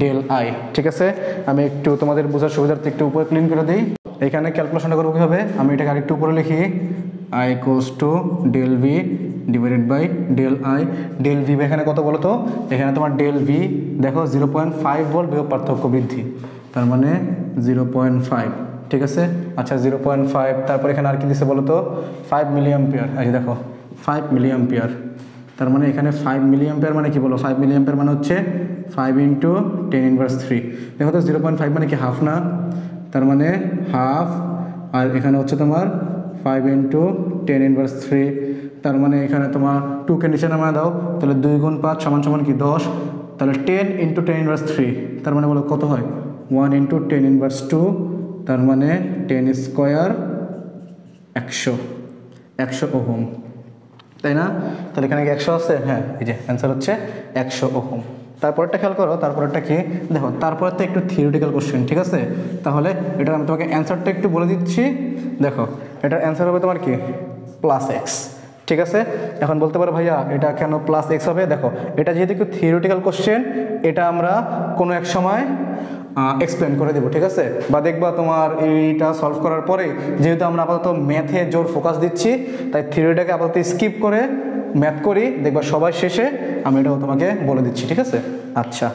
ΔI, ঠিক আছে? আমি একটু তোমাদের বোঝার সুবিধার্থে একটু উপরে ক্লিন করে দিই। এখানে ক্যালকুলেশনটা করবো কীভাবে, আমি এটাকে আরেকটু উপরে লিখি, I = ΔV / ΔI। ΔV এখানে কত বলো তো? এখানে তোমার ΔV দেখো 0.5 ভোল্ট বিভব পার্থক্য বৃদ্ধি, তার মানে 0.5, ঠিক আছে? আচ্ছা 0.5, তারপর এখানে আর কি দিচ্ছে বলো তো? 5 মিলিঅ্যাম্পিয়ার, এই দেখো 5 মিলিঅ্যাম্পিয়ার, তার মানে এখানে 5 মিলিঅ্যাম্পিয়ার মানে কি বলো? 5 মিলিঅ্যাম্পিয়ার মানে হচ্ছে 5 × 10⁻³ দেখো তো 0.5 মানে কি হাফ না? তার মানে হাফ, আর এখানে হচ্ছে তোমার 5 × 10⁻³, তার মানে এখানে তোমার 2কে নিচে নামা দাও, তাহলে 2 × 5 = কি 10, তাহলে 10 × 10⁻³, তার মানে বলো কত হয়? 1 × 10⁻², তার মানে 10², 100 ওহম, তাই না? তাহলে এখানে কি 100 আছে? হ্যাঁ, এই যে অ্যান্সার হচ্ছে 100 ওহম। তারপরটা খেয়াল করো, তারপরটা কি দেখো, তারপরে তো একটু থিওরিটিক্যাল কোশ্চেন, ঠিক আছে? তাহলে এটা আমি তোমাকে অ্যান্সারটা একটু বলে দিচ্ছি। দেখো, এটার অ্যান্সার হবে তোমার কি +x, ঠিক আছে? এখন বলতে পারো ভাইয়া এটা কেন +x হবে? দেখো, এটা যেহেতু একটু থিওরিটিক্যাল কোশ্চেন, এটা আমরা কোনো এক সময় এক্সপ্লেন করে দেবো, ঠিক আছে? বা দেখবা তোমার এইটা সলভ করার পরে, যেহেতু আমরা আপাতত ম্যাথে জোর ফোকাস দিচ্ছি, তাই থিওরিটাকে আপাতত স্কিপ করে ম্যাথ করি, দেখবা সবাই শেষে আমি এটাও তোমাকে বলে দিচ্ছি, ঠিক আছে? আচ্ছা,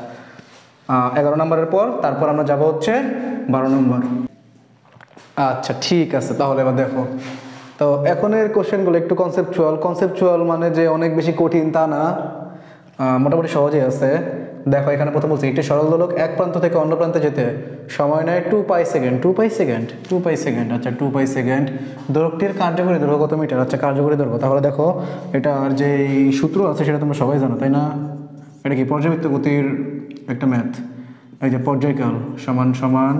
11 নম্বরের পর তারপর আমরা যাব হচ্ছে 12 নম্বর। আচ্ছা, ঠিক আছে, তাহলে এবার দেখো, তো এখনের কোশ্চেনগুলো একটু কনসেপচুয়াল মানে যে অনেক বেশি কঠিন তা না, মোটামুটি সহজেই আছে। দেখো, এখানে প্রথম বলছি একটি সরল দোলক এক প্রান্ত থেকে অন্য প্রান্তে যেতে সময় নেয় 2 পাই সেকেন্ড। আচ্ছা, 2 পাই সেকেন্ড। দোলকটির কার্যকরী দৈর্ঘ্য কত মিটার? আচ্ছা, কার্যকরী দৈর্ঘ্য, তাহলে দেখো এটার যে সূত্র আছে সেটা তোমরা সবাই জানো, তাই না? এটা কি পর্যাবৃত্ত গতির একটা ম্যাথ। এই যে পর্যায়কাল সমান সমান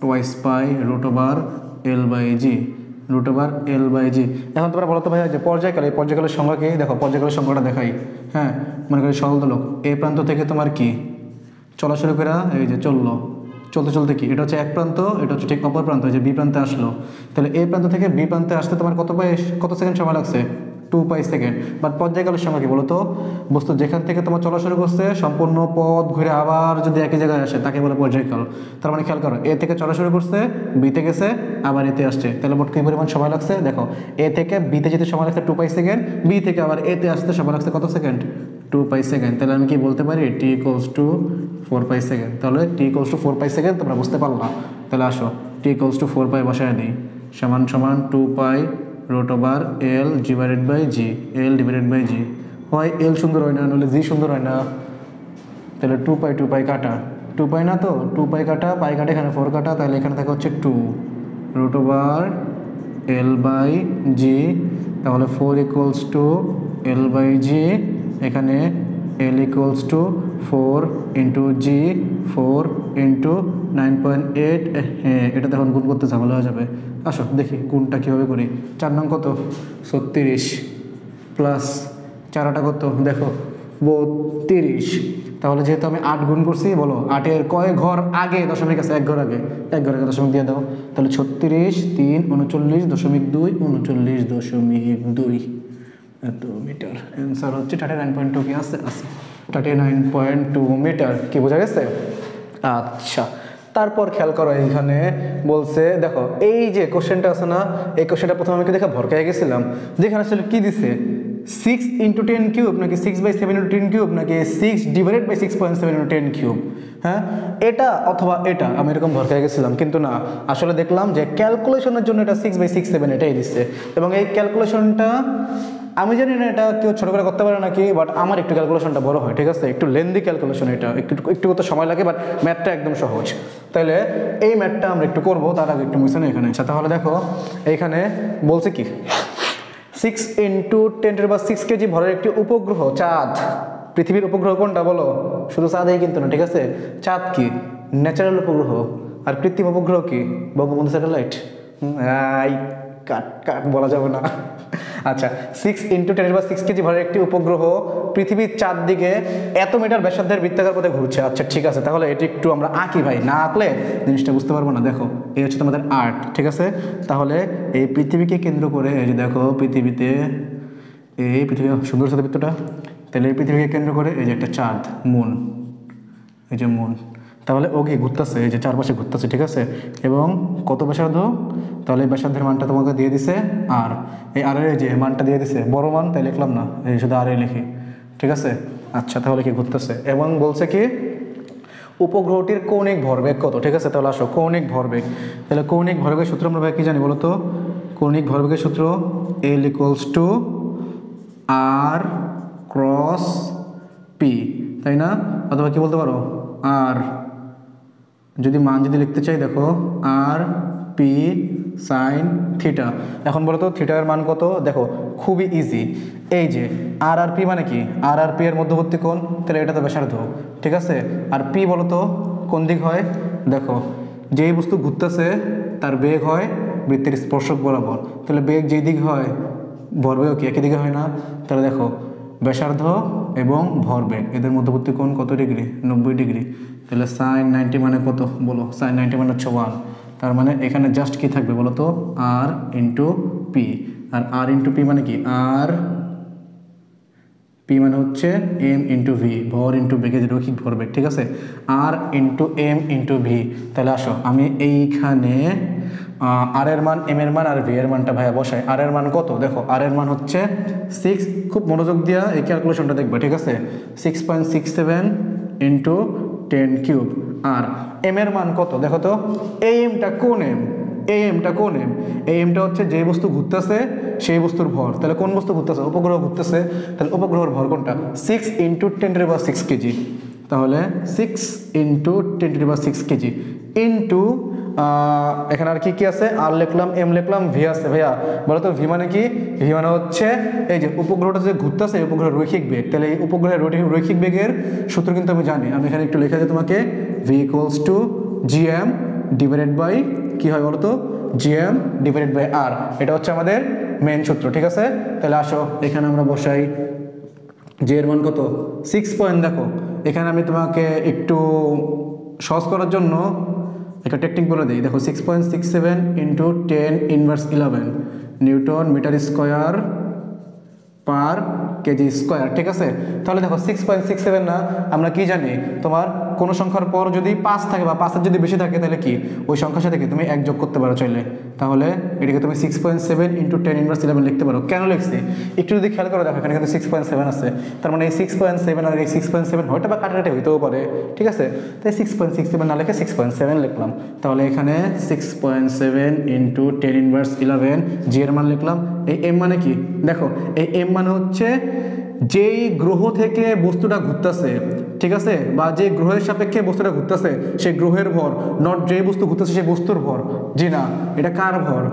2 পাই √L/g। এখন তোমরা বলো তো ভাইয়া যে পর্যায়কাল, এই পর্যায়কালের সংজ্ঞা কি? দেখো, পর্যায়কালের সংজ্ঞাটা দেখাই। হ্যাঁ, মনে করি সরল দোলক এই প্রান্ত থেকে তোমার কি চলা শুরু করে, এই যে চলতে কি, এটা হচ্ছে এক প্রান্ত, এটা হচ্ছে ঠিক অপর প্রান্ত, এই যে বি প্রান্তে আসলো। তাহলে এই প্রান্ত থেকে বি প্রান্তে আসতে তোমার কত সেকেন্ড সময় লাগছে? 2 পাই সেকেন্ড। বাট পর্যায়কালের সময় কি বলো তো? বস্তু যেখান থেকে তোমার চলা শুরু করছে সম্পূর্ণ পথ ঘুরে আবার যদি একই জায়গায় আসে তাকে বলে পর্যায়কাল। তার মানে খেয়াল করো, এ থেকে চলা শুরু করছে, বিতে গেছে, আবার এতে আসছে, তাহলে মোট কি পরিমাণ সময় লাগছে? দেখো, এ থেকে বিতে যেতে সময় লাগছে 2 পাই সেকেন্ড, বি থেকে আবার এতে আসতে সময় লাগছে কত সেকেন্ড? 2 পাই সেকেন্ড। তাহলে আমি কি বলতে পারি? t = 4 পাই সেকেন্ড। তাহলে t = 4 পাই সেকেন্ড তোমরা বুঝতে পারলা। তাহলে আসো, t = 4 পাই বসায় দিই, সমান সমান 2 পাই √L/g। হয় L সুন্দর হয় না, নাহলে জি সুন্দর হয় না। তাহলে 2 পাই কাটা, 2 পাই না তো, 2 পাই কাটা, পাই কাটা, এখানে 4 কাটা, তাহলে এখানে থাকে হচ্ছে 2 √L/g। তাহলে 4 = L/g, এখানে L = 4 × g, 4 × 9.8। হ্যাঁ, এটা তখন গুণ করতে ঝামেলা হয়ে যাবে। আসো দেখি গুণটা কীভাবে করি। 4 নং কত? 36 প্লাস 4টা কত? দেখো 32। তাহলে যেহেতু আমি 8 গুণ করছি, বলো 8-এর কয় ঘর আগে দশমিক আছে? 1 ঘর আগে, 1 ঘর আগে দশমিক দিয়ে দাও। তাহলে 36 3 39.2 39.2 এত মিটার। অ্যান্সার হচ্ছে 39.2। কি আছে? 39.2 মিটার। কি বোঝা গেছে? আচ্ছা, তারপর খেয়াল করো, এইখানে বলছে দেখো এই যে কোশ্চেনটা আছে না, এই কোশ্চেনটা প্রথমে আমি দেখে ভরকায় গেছিলাম, যেখানে আসলে কি দিছে 6 × 10 কিউব নাকি 6/7 × 10 কিউব নাকি 6/6.7 × 10 কিউব। হ্যাঁ, এটা অথবা এটা, আমি এরকম ভরকায় গেছিলাম, কিন্তু না, আসলে দেখলাম যে ক্যালকুলেশনের জন্য এটা 6/6/7 এটাই দিচ্ছে। এবং এই ক্যালকুলেশনটা আমি জানি না এটা কেউ ছোটো করে করতে পারে নাকি, বাট আমার একটু ক্যালকুলেশনটা বড় হয়, ঠিক আছে? একটু লেন্দি ক্যালকুলেশন, এটা একটু করতে সময় লাগে, বাট ম্যাথটা একদম সহজ। তাহলে এই ম্যাথটা আমরা একটু করবো, তার আগে একটু মুছে নেই এখানে। আচ্ছা, তাহলে দেখো এইখানে বলছে কি 6 × 10⁶ কেজি ভরের একটি উপগ্রহ চাঁদ। পৃথিবীর উপগ্রহ কোনটা বলো? শুধু চাঁদেই কিন্তু না, ঠিক আছে? চাঁদ কি ন্যাচারাল উপগ্রহ, আর কৃত্রিম উপগ্রহ কি বঙ্গবন্ধু স্যাটেলাইট। কাট বলা যাবে না। আচ্ছা, 6 × 10⁶ কেজি ভরের একটি উপগ্রহ পৃথিবীর চাঁদ দিকে এত মিটার ব্যাসার্ধের বৃত্তাকার পথে ঘুরছে। আচ্ছা, ঠিক আছে, তাহলে এটি একটু আমরা আঁকি ভাই, না আঁকলে জিনিসটা বুঝতে পারবো না। দেখো, এই হচ্ছে তোমাদের আর্ট, ঠিক আছে? তাহলে এই পৃথিবীকে কেন্দ্র করে, এই যে দেখো পৃথিবীতে, এই পৃথিবী সুন্দর সাথে বৃত্তটা, তাহলে এই পৃথিবীকে কেন্দ্র করে এই যে একটা চাঁদ, মুন, এই যে মুন, তাহলে ও কি ঘুরতেছে, এই যে চারপাশে ঘুরতেছে, ঠিক আছে? এবং কত ব্যাসার্ধ? তাহলে এই ব্যাসার্ধের মানটা তোমাকে দিয়ে দিছে আর, এই আর এর যে মানটা দিয়ে দিছে বড় মান, তাই লিখলাম না, এই শুধু আর লিখি, ঠিক আছে? আচ্ছা, তাহলে কি ঘুরতেছে এবং বলছে কি উপগ্রহটির কৌণিক ভরবেগ কত, ঠিক আছে? তাহলে আসো কৌণিক ভরবেগ, তাহলে কৌণিক ভরবেগের সূত্র আমরা ভাই কি জানি বলো তো? কৌণিক ভরবেগের সূত্র L = R×P, তাই না? অথবা কি বলতে পারো আর, যদি মান যদি লিখতে চাই দেখো R/P sin θ। এখন বলো তো থিটার মান কত? দেখো খুবই ইজি, এই যে R/P মানে কি? R/P এর মধ্যবর্তী কোণ, তাহলে এটা তো ব্যাসার্ধ, ঠিক আছে? আর P বলো তো কোন দিক হয়? দেখো যেই বস্তু ঘুরতেছে তার বেগ হয় বৃত্তের স্পর্শক বরাবর। তাহলে বেগ যেই দিক হয় ভরবেগও কি একই দিকে হয় না? তাহলে দেখো ব্যাসার্ধ এবং ভরবেগ এদের মধ্যবর্তী কোণ কত ডিগ্রি? 90 ডিগ্রি। তাহলে সাইন 90 মানে কত বলো? সাইন 90 মানে হচ্ছে 1। তার মানে এখানে জাস্ট কি থাকবে বলো তো? আর ইন্টু পি। আর আর ইন্টু পি মানে কি? আর পি মানে হচ্ছে এম ইন্টু ভি, ভর ইন্টু বেগের রৈখিক ভরবেগ, ঠিক আছে? আর ইন্টু এম ইন্টু ভি। তাহলে আসো আমি এইখানে আর এর মান, এম এর মান আর ভি এর মানটা ভাইয়া বসাই। আর এর মান কত? দেখো আর এর মান হচ্ছে 6, খুব মনোযোগ দিয়া এই ক্যালকুলেশনটা দেখবে, ঠিক আছে? 6.67 ইন্টু 10 কিউব। আর এম এর মান কত দেখো তো? এই এমটা কোন এম? এই এমটা কোন এম? এই এমটা হচ্ছে যে বস্তু ঘুরতেছে সেই বস্তুর ভর। তাহলে কোন বস্তু ঘুরতেছে? উপগ্রহ ঘুরতেছে। তাহলে উপগ্রহের ভর কোনটা? 6 ইন্টু 10⁻6 কেজি। তাহলে 6 ইন্টু 10⁻6 কেজি ইন্টু এখানে আর কি কি আছে? আর লিখলাম, এম লিখলাম, ভি আছে। ভাইয়া বলো তো ভি মানে কি? ভি মানে হচ্ছে এই যে উপগ্রহটা যে ঘুরতেছে উপগ্রহের রৈখিক বেগ। তাহলে এই উপগ্রহের রৈখিক বেগের সূত্র কিন্তু আমি জানি। আমি এখানে একটু লিখে দিই তোমাকে, v equals to GM divided by কি হয় বলো তো? GM divided by r. এটা হচ্ছে আমাদের মেন সূত্র, ঠিক আছে? তাহলে আসো এখানে আমরা বসাই। জি এর মান কত? 6 পয়েন্ট। দেখো এখানে আমি তোমাকে একটু সহজ করার জন্য একটা টেকনিক বলে দিই। দেখো 6.67 into 10⁻11 newton metre square per kg square, ঠিক আছে? তাহলে দেখো 6.67 না, আমরা কি জানি তোমার কোনো সংখ্যার পর যদি 5 থাকে বা 5-এর যদি বেশি থাকে তাহলে কি ওই সংখ্যার সাথে কি তুমি 1 যোগ করতে পারো চাইলে। তাহলে এটাকে তুমি 6.7 ইন্টু 10⁻11 লিখতে পারো। কেন লিখছি একটু যদি খেয়াল করে দেখো, এখানে কিন্তু 6.7 আছে। তার মানে এই 6.7 আর এই 6.7 হয়তো বা কাটাকাটি হইতেও পারে, ঠিক আছে? তাই 6.67 না লিখে 6.7 লিখলাম। তাহলে এখানে 6.7 ইন্টু 10⁻11 জি এর মান লিখলাম। এই এম মানে কি? দেখো এই এম মানে হচ্ছে যেই গ্রহ থেকে বস্তুটা ঘুরতেছে, ঠিক আছে? বা যে গ্রহের সাপেক্ষে বস্তুটা ঘুরতেছে সেই গ্রহের ভর, নট যে বস্তু ঘুরতেছে সেই বস্তুর ভর। জি না, এটা কার ভর?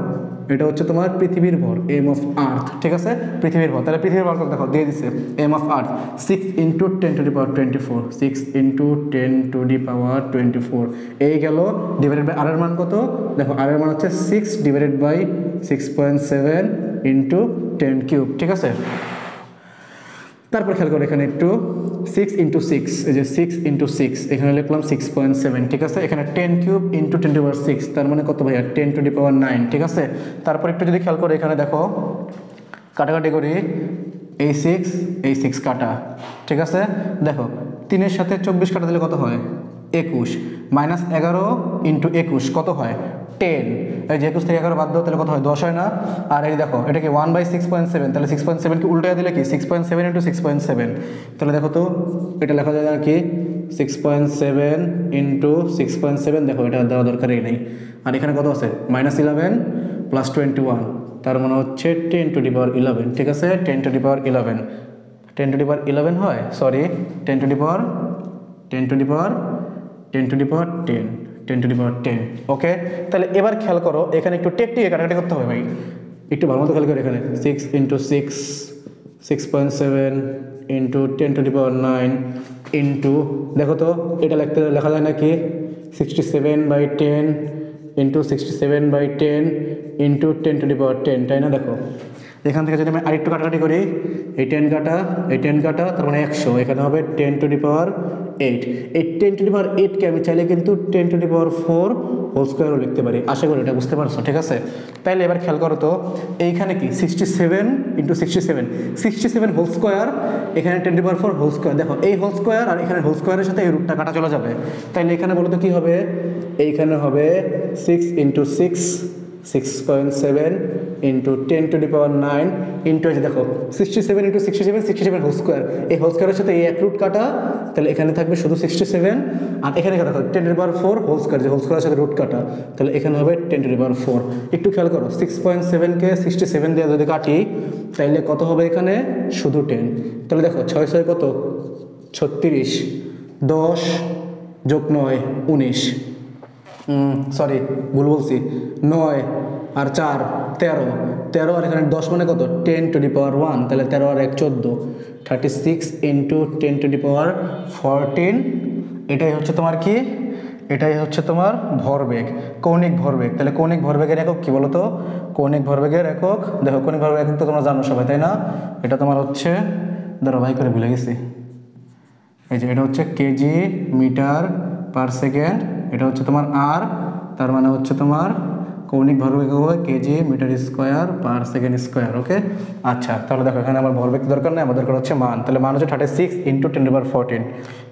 এটা হচ্ছে তোমার পৃথিবীর ভর, এম অফ আর্থ, ঠিক আছে? পৃথিবীর ভর। তাহলে পৃথিবীর ভর দেখো দিয়ে দিছে m of earth 6 into 10⁻24, 6 into 10⁻24 এই গেল। ডিভাইডেড বাই আর এর মান কত? দেখো আর এর মান হচ্ছে 6 ডিভাইডেড বাই 6.7 ইন্টু 10 কিউব, ঠিক আছে? তারপর খেয়াল করো এখানে একটু 6 ইন্টু 6, এই যে 6 ইন্টু 6 এখানে লিখলাম 6.7, ঠিক আছে? এখানে 10 কিউব ইন্টু 10⁻6 তার মানে কত ভাইয়া? 10⁻9, ঠিক আছে? তারপর একটু যদি খেয়াল করো এখানে দেখো কাটাকাটি করি, এই 6 কাটা, ঠিক আছে? দেখো 3-এর সাথে 24 কাটা দিলে কত হয়? 21 মাইনাস 11 ইন্টু 21 কত হয়? 10। এই যে 21 থেকে 11 বাদ দাও তাহলে কত হয়? 10 হয় না? আর এই দেখো এটা কি 1/6.7, তাহলে 6.7 কে উল্টে দিলে কি 6.7 ইন্টু 6.7। তাহলে দেখো তো এটা লেখা যায় কি 6.7 ইন্টু 6.7। দেখো এটা দেওয়া দরকারই নেই। আর এখানে কত আছে? -11 প্লাস 21, তার মানে হচ্ছে 10⁻11, ঠিক আছে? 10⁻11 10⁻11 হয়, সরি 10⁻10 ওকে। তাহলে এবার খেয়াল করো এখানে একটু টেকটিকে কাটাকাটি করতে হবে ভাই, একটু ভালো মতো খেয়াল করো। এখানে 6 ইন্টু 6 6.7 ইন্টু 10⁻9 ইন্টু দেখো তো এটা লেখা যায় নাকি 67/10 ইন্টু 67/10 ইন্টু 10⁻10, তাই না? দেখো এখান থেকে যদি আমি আরেকটু কাটাকাটি করি, এই 10 কাটা এই 10 কাটা তার মানে 100, এখানে হবে 10⁻8। এই 10⁻8কে আমি চাইলে কিন্তু 10⁻4 হোল স্কোয়ারও লিখতে পারি। আশা করি এটা বুঝতে পারছো, ঠিক আছে? তাইলে এবার খেয়াল করো তো এইখানে কি 67 ইন্টু 67 হোল স্কোয়ার, এখানে 10⁻4 হোল স্কোয়ার। দেখো এই হোল স্কোয়ার আর এখানে হোল স্কোয়ারের সাথে এই রুটটা কাটা চলে যাবে। তাইলে এখানে বলো তো কী হবে? এইখানে হবে 6 ইন্টু 6.7 ইন্টু 10⁻9 ইন্টু আছে দেখো 67 ইন্টু 67 হোল স্কোয়ার, এই হোল স্কোয়ারের সাথে এই এক রুট কাটা, তাহলে এখানে থাকবে শুধু 67। আর এখানে দেখো 10⁻4 হোল স্কোয়ার, যে হোল স্কোয়ারের সাথে রুট কাটা, তাহলে এখানে হবে 10⁻4। একটু খেয়াল করো 6.7কে 67 দিয়ে যদি কাটি তাইলে কত হবে? এখানে শুধু 10। তাহলে দেখো 6 কত? 36, 10 যোগ 9 19, সরি ভুল বলছি, 9 আর 4 13 আর এখানে 10 মানে কত? 10⁻1, তাহলে 13 আর 1 14, 36 ইন্টু 10⁻14। এটাই হচ্ছে তোমার কি এটাই হচ্ছে তোমার ভরবেগ, কৌণিক ভরবেগ। তাহলে কৌণিক ভরবেগের একক কি বলো তো? কৌণিক ভরবেগের একক দেখো, কৌণিক ভরবেগের একক তো তোমরা জানো সবাই, তাই না? এটা তোমার হচ্ছে, ধরো ভাই করে ভুলে গেছি, এই যে এটা হচ্ছে কেজি মিটার পার সেকেন্ড, এটা হচ্ছে তোমার আর, তার মানে হচ্ছে তোমার কৌণিক ভরবেগ হবে KG metre square per second square. Okay, আচ্ছা তাহলে দেখো এখানে আমার ভরবেগ দরকার নেই, আমার দরকার হচ্ছে মান। তাহলে মান হচ্ছে 36 × 10⁻14।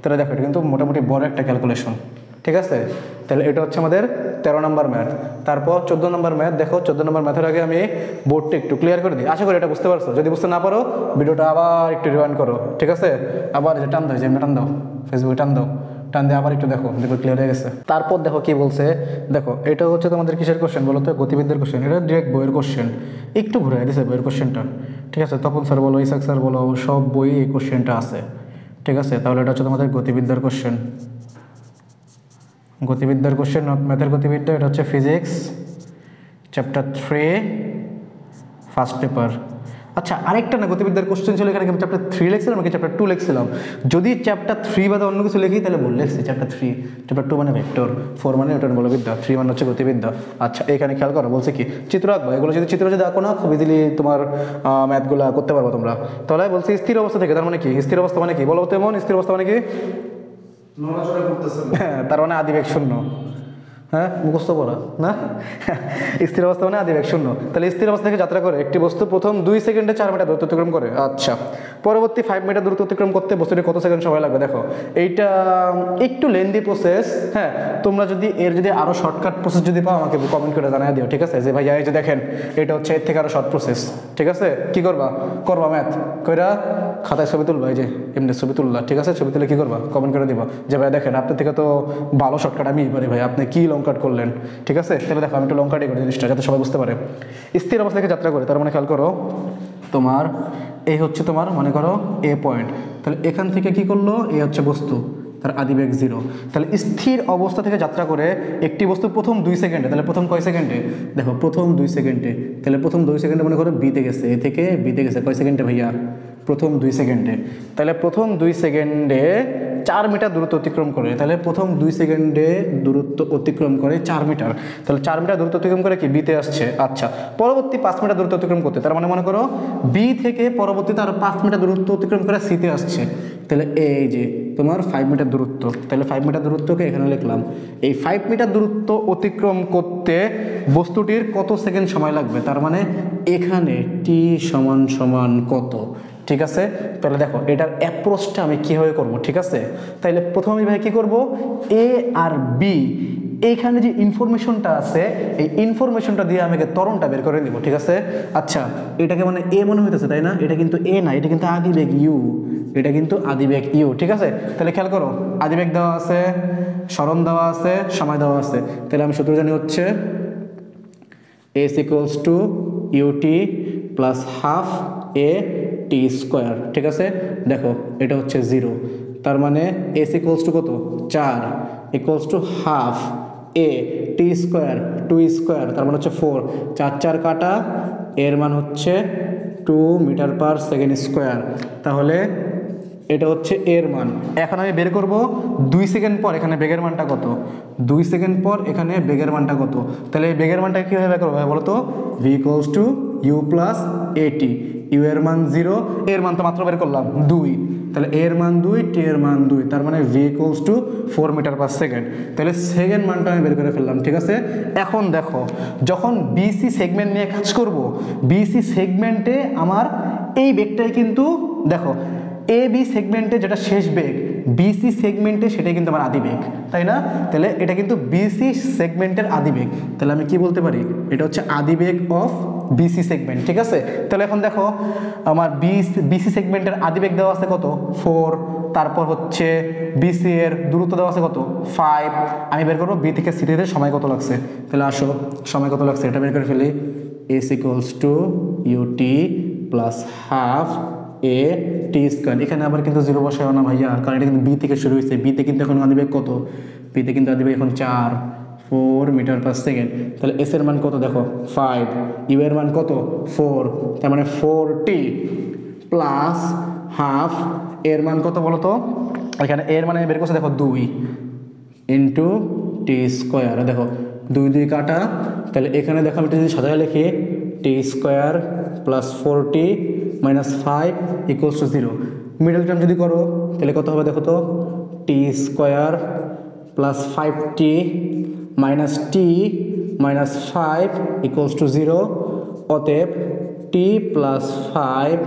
তাহলে দেখো এটা কিন্তু মোটামুটি বড় একটা ক্যালকুলেশন, ঠিক আছে? তাহলে এটা হচ্ছে আমাদের 13 নম্বর ম্যাথ। তারপর 14 নম্বর ম্যাথ দেখো, 14 নম্বর ম্যাথের আগে আমি বোর্ডটা একটু ক্লিয়ার করে দিই, আশা করি এটা বুঝতে পারছো। যদি বুঝতে না পারো ভিডিওটা আবার একটু রিওয়াইন্ড করো, ঠিক আছে? আবার যে টান দাও, যে টান দাও, ফেসবুকে টান দাও, টান দিয়ে আবার একটু দেখো, দেখো ক্লিয়ার হয়ে গেছে। তারপর দেখো কি বলছে, দেখো এটা হচ্ছে তোমাদের কিসের কোশ্চেন বলো তো? গতিবিদ্যার কোশ্চেন। এটা ডিরেক্ট বইয়ের কোশ্চেন, একটু ঘুরে দিছে বইয়ের কোশ্চেনটা, ঠিক আছে? তপন স্যার বলো, ইসাক স্যার বলো, সব বই এই কোশ্চেনটা আছে, ঠিক আছে? তাহলে এটা হচ্ছে তোমাদের গতিবিদ্যার কোশ্চেন, গতিবিদ্যার কোশ্চেন, ম্যাথের গতিবিদ্যা। এটা হচ্ছে ফিজিক্স চ্যাপ্টার 3 ফার্স্ট পেপার। আচ্ছা আরেকটা না গতিবিদ্যার কোশ্চেন ছিল এখানে, আমি চ্যাপ্টার 3 লিখছিলাম নাকি চ্যাপ্টার 2 লিখছিলাম? যদি চ্যাপ্টার 3 বাদে অন্য কিছু লিখি তাহলে বলে লিখছি চ্যাপ্টার 3। চ্যাপ্টার 2 মানে ভেক্টর, 4 মানে নিউটন বলবিদ্যা, 3 মানে হচ্ছে গতিবিদ্যা। আচ্ছা এখানে খেয়াল করো, বলছে কি চিত্র আঁকবো, এগুলো যদি চিত্র যদি আঁকো না খুব ইজিলি তোমার ম্যাথগুলো করতে পারবো তোমরা। তাহলে বলছি স্থির অবস্থা থেকে, তার মানে কি স্থির অবস্থা মানে কি বলো তো? এমন স্থির অবস্থা মানে কি? হ্যাঁ, তার মানে আদিবেগ শূন্য। হ্যাঁ মুখস্থ করা না? স্থির অবস্থা মানে আদিবেগ শূন্য। তাহলে স্থির অবস্থা থেকে যাত্রা করে একটি বস্তু প্রথম 2 সেকেন্ডে 4 মিটার দূরত্ব অতিক্রম করে। আচ্ছা, পরবর্তী 5 মিটার দূরত্ব অতিক্রম করতে বস্তুটি কত সেকেন্ড সময় লাগবে? দেখো এইটা একটু লেন্দি প্রসেস। হ্যাঁ, তোমরা যদি এর যদি আরও শর্টকাট প্রসেস যদি পাও আমাকে কমেন্ট করে জানিয়ে দিও, ঠিক আছে? যে ভাইয়া এই যে দেখেন এটা হচ্ছে এর থেকে আরও শর্ট প্রসেস, ঠিক আছে? কি করবা? করবা ম্যাথ কইরা খাতায় ছবি তুলবা, এই যে এমনি ছবি তুললা, ঠিক আছে? ছবি তুলে কি করবা? কমেন্ট করে দিবা যে ভাই দেখেন আপনার থেকে তো ভালো শর্টকাট আমি পারি ভাই, আপনি কি লং কাট করলেন, ঠিক আছে? তাহলে দেখো আমি একটু লং কাটই করি জিনিসটা যাতে সবাই বুঝতে পারে। স্থির অবস্থা থেকে যাত্রা করে, তার মানে খেয়াল করো তোমার এই হচ্ছে তোমার মনে করো এ পয়েন্ট, তাহলে এখান থেকে কি করলো? এ হচ্ছে বস্তু, তার আদিবেগ 0। তাহলে স্থির অবস্থা থেকে যাত্রা করে একটি বস্তু প্রথম 2 সেকেন্ডে, তাহলে প্রথম কয় সেকেন্ডে? দেখো প্রথম 2 সেকেন্ডে, তাহলে প্রথম 2 সেকেন্ডে মনে করো বিতে গেছে, এ থেকে বিতে গেছে কয় সেকেন্ডে ভাইয়া? প্রথম 2 সেকেন্ডে। তাহলে প্রথম 2 সেকেন্ডে 4 মিটার দূরত্ব অতিক্রম করে, তাহলে প্রথম 2 সেকেন্ডে দূরত্ব অতিক্রম করে 4 মিটার, তাহলে 4 মিটার দূরত্ব অতিক্রম করে কি বিতে আসছে। আচ্ছা, পরবর্তী 5 মিটার দূরত্ব অতিক্রম করতে, তার মানে মনে করো বি থেকে পরবর্তীতে আরও 5 মিটার দূরত্ব অতিক্রম করে সিতে আসছে, তাহলে এই যে তোমার 5 মিটার দূরত্ব, তাহলে 5 মিটার দূরত্বকে এখানে লিখলাম। এই 5 মিটার দূরত্ব অতিক্রম করতে বস্তুটির কত সেকেন্ড সময় লাগবে? তার মানে এখানে টি সমান সমান কত, ঠিক আছে? তাহলে দেখো এটার অ্যাপ্রোচটা আমি কীভাবে করব, ঠিক আছে? তাহলে প্রথমে আমি ভাই কী করবো, এ আর বি এইখানে যে ইনফরমেশনটা আছে এই ইনফরমেশনটা দিয়ে আমাকে ত্বরণটা বের করে দিব, ঠিক আছে? আচ্ছা, এটাকে মানে এ মনে হইতেছে তাই না? এটা কিন্তু এ না, এটা কিন্তু আদিবেগ ইউ, এটা কিন্তু আদিবেগ ইউ, ঠিক আছে? তাহলে খেয়াল করো আদিবেগ দেওয়া আছে, সরণ দেওয়া আছে, সময় দেওয়া আছে। তাহলে আমি সূত্র জানি হচ্ছে s equals to ut plus half a t square, ঠিক আছে? দেখো এটা হচ্ছে 0, তার মানে এস ইকুয়ালস টু কত? 4 equals to half a t square 2 square, তার মানে হচ্ছে 4, 4 4 কাটা, এর মান হচ্ছে 2 মিটার পার সেকেন্ড স্কোয়ার। তাহলে এটা হচ্ছে এর মান। এখন আমি বের করব 2 সেকেন্ড পর এখানে বেগের মানটা কত, 2 সেকেন্ড পর এখানে বেগের মানটা কত। তাহলে এই বেগের মানটা কীভাবে বের করবো বলো তো? V equals to u plus at, u এর মান 0, এর মান তো মাত্র বের করলাম 2, তাহলে এর মান 2, টি এর মান 2, তার মানে v equals to 4 meter per second. তাহলে সেকেন্ড মানটা আমি বের করে ফেললাম, ঠিক আছে? এখন দেখো যখন বিসি সেগমেন্ট নিয়ে কাজ করব, বিসি সেগমেন্টে আমার এই বেগটাই কিন্তু দেখো এ বি সেগমেন্টে যেটা শেষ বেগ, বিসি সেগমেন্টে সেটাই কিন্তু আমার আদিবেগ, তাই না? তাহলে এটা কিন্তু বিসি সেগমেন্টের আদিবেগ, তাহলে আমি কি বলতে পারি? এটা হচ্ছে আদিবেগ অফ বিসি সেগমেন্ট, ঠিক আছে? তাহলে এখন দেখো আমার বিসি সেগমেন্টের আদিবেগ দেওয়া আছে কত? 4, তারপর হচ্ছে বিসি এর দূরত্ব দেওয়া আছে কত? 5, আমি বের করবো বি থেকে সিতে সময় কত লাগছে। তাহলে আসো সময় কত লাগছে এটা বের করে ফেলি। S equals to ut plus half a t square, এখানে আবার কিন্তু 0 বসায় না ভাইয়া, কারণ এটা কিন্তু বি থেকে শুরু হয়েছে, বিতে কিন্তু এখন আদিবেগ কত? বিতে কিন্তু আদিবেগ এখন 4 মিটার পার সেকেন্ড। তাহলে এস এর মান কত? দেখো 5, ইউ এর মান কত? 4, তার মানে 4t প্লাস হাফ এর মান কত বলো তো? এখানে এর মানে বের করছে দেখো 2 ইন্টু টি স্কোয়ার। দেখো 2 2 কাটা, তাহলে এখানে দেখো আমি যদি সাজায় লিখি T square plus 4t minus 5 equals to 0। Middle term যদি করো তাহলে কত হবে দেখো তো, T square plus 5t minus T minus 5 equals to 0। অতএব T plus 5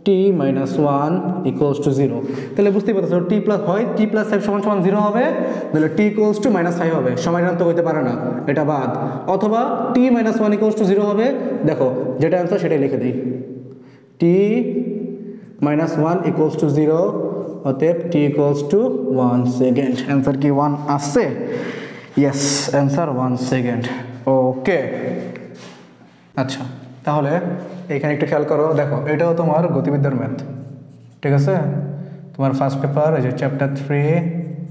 T minus 1 equals to 0। তাহলে বুঝতেই পারছো টি প্লাস হয় টি প্লাস 5 সমান সমান 0 হবে, তাহলে টি ইকুয়ালস টু মাইনাস 5 হবে, সমাধান তো হইতে পারে না, এটা বাদ। অথবা টি মাইনাস 1 ইকুয়ালস টু 0 হবে, দেখো যেটা অ্যান্সার সেটাই লিখে দিই, টি মাইনাস 1 ইকুয়ালস টু 0, অতএব টি ইকুয়ালস টু 1 সেকেন্ড। অ্যান্সার কি 1 আসছে? Yes, answer 1 second. ওকে, আচ্ছা তাহলে এইখানে একটু খেয়াল করো, দেখো এটাও তোমার গতিবিদ্যার ম্যাথ, ঠিক আছে? তোমার ফার্স্ট পেপার, এই যে চ্যাপ্টার 3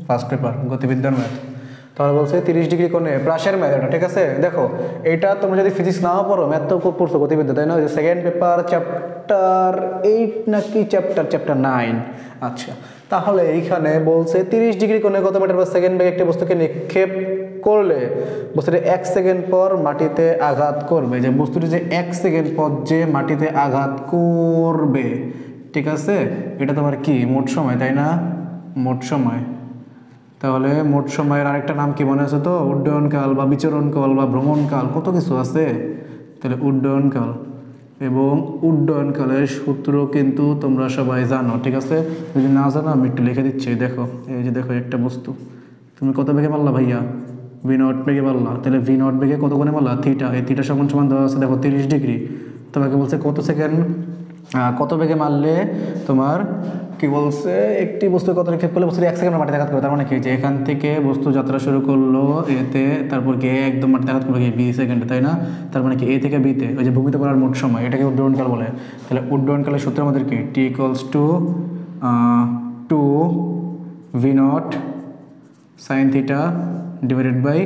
ফার্স্ট পেপার গতিবিদ্যার ম্যাথ। তাহলে বলছে 30 ডিগ্রি কোণে প্রাসের ম্যাথ এটা, ঠিক আছে? দেখো এটা তোমরা যদি ফিজিক্স নাও পড়ো, ম্যাথ তো খুব পড়ছো গতিবিদ্যা, তাই না? যে সেকেন্ড পেপার চ্যাপ্টার 8 নাকি চ্যাপ্টার 9। আচ্ছা, তাহলে এইখানে বলছে 30 ডিগ্রি কোণে কত মিটার পার সেকেন্ড বেগে একটি বস্তুকে নিক্ষেপ করলে বস্তুটি 1 সেকেন্ড পর মাটিতে আঘাত করবে। যে বস্তুটি যে 1 সেকেন্ড পর যে মাটিতে আঘাত করবে, ঠিক আছে? এটা তোমার কি মোট সময়, তাই না? মোট সময়। তাহলে মোট সময়ের আরেকটা নাম কি মনে আছে তো? উড্ডয়নকাল বা বিচরণকাল বা ভ্রমণকাল, কত কিছু আছে। তাহলে উড্ডয়নকাল, এবং উড্ডয়নকালের সূত্র কিন্তু তোমরা সবাই জানো, ঠিক আছে? যদি না জানো আমি একটু লিখে দিচ্ছি। দেখো এই যে দেখো একটা বস্তু, তুমি কত বেগে মারলা ভাইয়া? v0 বেগে মারলা, তাহলে v0 বেগে কত কোণে মারলা? থিটা। এই থিটা সমান সমান দেওয়া আছে দেখো 30 ডিগ্রি। তোমাকে বলছে কত সেকেন্ড কত বেগে মারলে তোমার কি বলছে একটি বস্তু কত নিক্ষেপ করলে বস্তুটি 1 সেকেন্ড মাটিতে আঘাত করে। তার মানে কি, যে এখান থেকে বস্তু যাত্রা শুরু করলো এতে, তারপর কি একদম মাটিতে আঘাত করবে কি বি সেকেন্ডে, তাই না? তার মানে কি এ থেকে বিতে, ওই যে ভূমিতে পড়ার মোট সময়, এটাকে উড্ডয়নকাল বলে। তাহলে উড্ডয়নকালের সূত্র আমাদের কি, T equals to 2 v0 sine theta divided by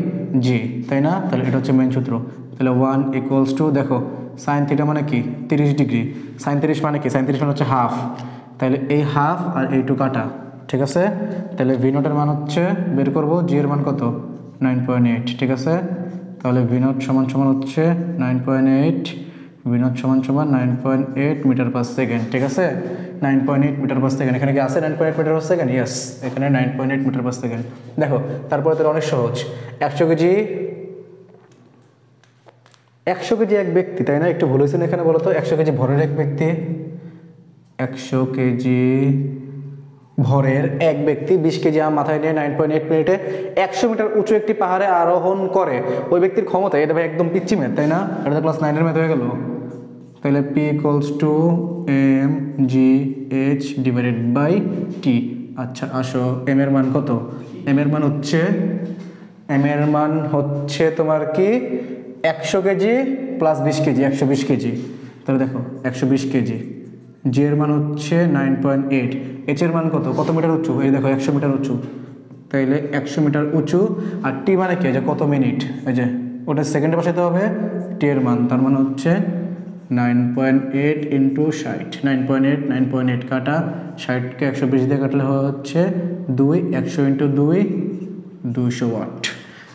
G, তাই না? তাহলে এটা হচ্ছে মেন সূত্র। তাহলে 1 ইকুয়ালস টু, দেখো সাইন থিটা মানে কি 30 ডিগ্রি, সাইন 30 মানে কি, সাইন 30 মানে হচ্ছে হাফ, তাহলে এই হাফ আর এই টু কাটা, ঠিক আছে? তাহলে v0 এর মান হচ্ছে বের করব, জি এর মান কত 9.8, ঠিক আছে? তাহলে v0 সমান সমান হচ্ছে 9.8, v0 সমান সমান 9.8 মিটার পার সেকেন্ড, ঠিক আছে? 9.8 মিটার পার সেকেন্ড, এখানে কি আছে 9.8 মিটার পার সেকেন্ড? ইয়েস, এখানে 9.8 মিটার পার সেকেন্ড। দেখো তারপরে তো অনেক সহজ, 100 কেজি এক ব্যক্তি, তাই না? একটু ভুল হয়েছে না এখানে, বলো তো 100 কেজি ভরের এক ব্যক্তি, 100 কেজি ভরের এক ব্যক্তি 20 কেজি আম মাথায় নিয়ে 9.8 মিনিটে 100 মিটার উঁচু একটি পাহাড়ে আরোহণ করে। ওই ব্যক্তির ক্ষমতা, এটা ভাই একদম পিচ্ছি ম্যাথ, তাই না? এটা তো ক্লাস 9 এর ম্যাথ হয়ে গেল। তাহলে P equals to M G H divided by T. আচ্ছা আসো, এম এর মান কত? এম এর মান হচ্ছে তোমার কি 100 কেজি প্লাস 20 কেজি, 120 কেজি। তাহলে দেখো 120 কেজি, জি এর মান হচ্ছে 9.8, এইচ এর মান কত মিটার উঁচু? এই দেখো 100 মিটার উঁচু, তাইলে 100 মিটার উঁচু। আর টি মানে কি, যে কত মিনিট, এই যে ওটা সেকেন্ডে বসাতে হবে টি এর মান, তার মানে হচ্ছে 9.8 ইন্টু 60, 9.8 কাটা 60কে 120 দিয়ে কাটলে হচ্ছে 2, 100 ইন্টু 2 200 ওয়াট।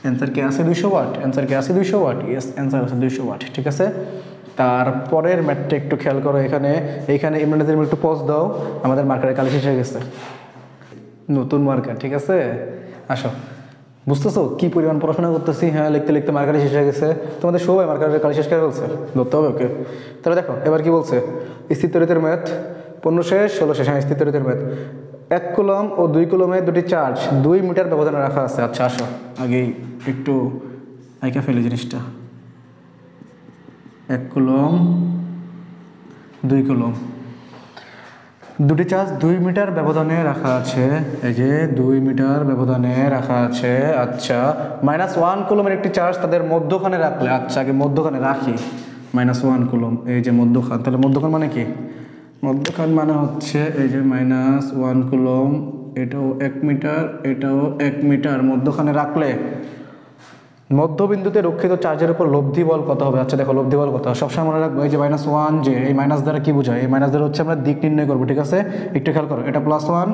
অ্যান্সার কি আছে 200 ওয়াট? অ্যান্সার কি আছে 200 ওয়াট? ইয়েস, অ্যান্সার আছে 200 ওয়াট, ঠিক আছে? তারপরের ম্যাথটা একটু খেয়াল করো, এইখানে ইমরানের একটু পজ দাও, আমাদের মার্কারের কালি শেষ হয়ে গেছে, নতুন মার্কার, ঠিক আছে? আসো, বুঝতেছো কি পরিমাণ পড়াশোনা করতেছি? হ্যাঁ, লিখতে লিখতে মার্কারি শেষ হয়ে গেছে, তোমাদের সবাই মার্কারের কালি শেষ করে ফেলছে, ধরতে হবে ওকে। তাহলে দেখো এবার কি বলছে, স্থিরতরিতের ম্যাথ 15 শেষ 16 শেষ। হ্যাঁ, স্থিরতরিতের ম্যাথ 1 কুলম ও 2 কুলমে দুটি চার্জ 2 মিটার ব্যবধানে রাখা আছে। আচ্ছা আসো, আগেই একটু আইকা ফেলি জিনিসটা। 1 কুলম 2 কুলম, দুটি চার্জ 2 মিটার ব্যবধানে রাখা আছে, এই যে 2 মিটার ব্যবধানে রাখা আছে। আচ্ছা, -1 কুলমের একটি চার্জ তাদের মধ্যখানে রাখলে, আচ্ছা আগে মধ্যখানে রাখি, -1 কুলম, এই যে মধ্যখান, তাহলে মধ্যখান মানে কি? মধ্যখান মানে হচ্ছে এই যে -1 কুলম, এটাও 1 মিটার, এটাও 1 মিটার, মধ্যখানে রাখলে মধ্যবিন্দুতে রক্ষিত চার্জের উপর লব্ধি বল কত হবে? আচ্ছা দেখো লব্ধি বল কত, সবসময় মনে রাখবো এই যে -1, যে এই মাইনাস দ্বারা কি বোঝায়, এই মাইনাস দ্বারা হচ্ছে আমরা দিক নির্ণয় করবো, ঠিক আছে? একটু খেয়াল করো, এটা +1,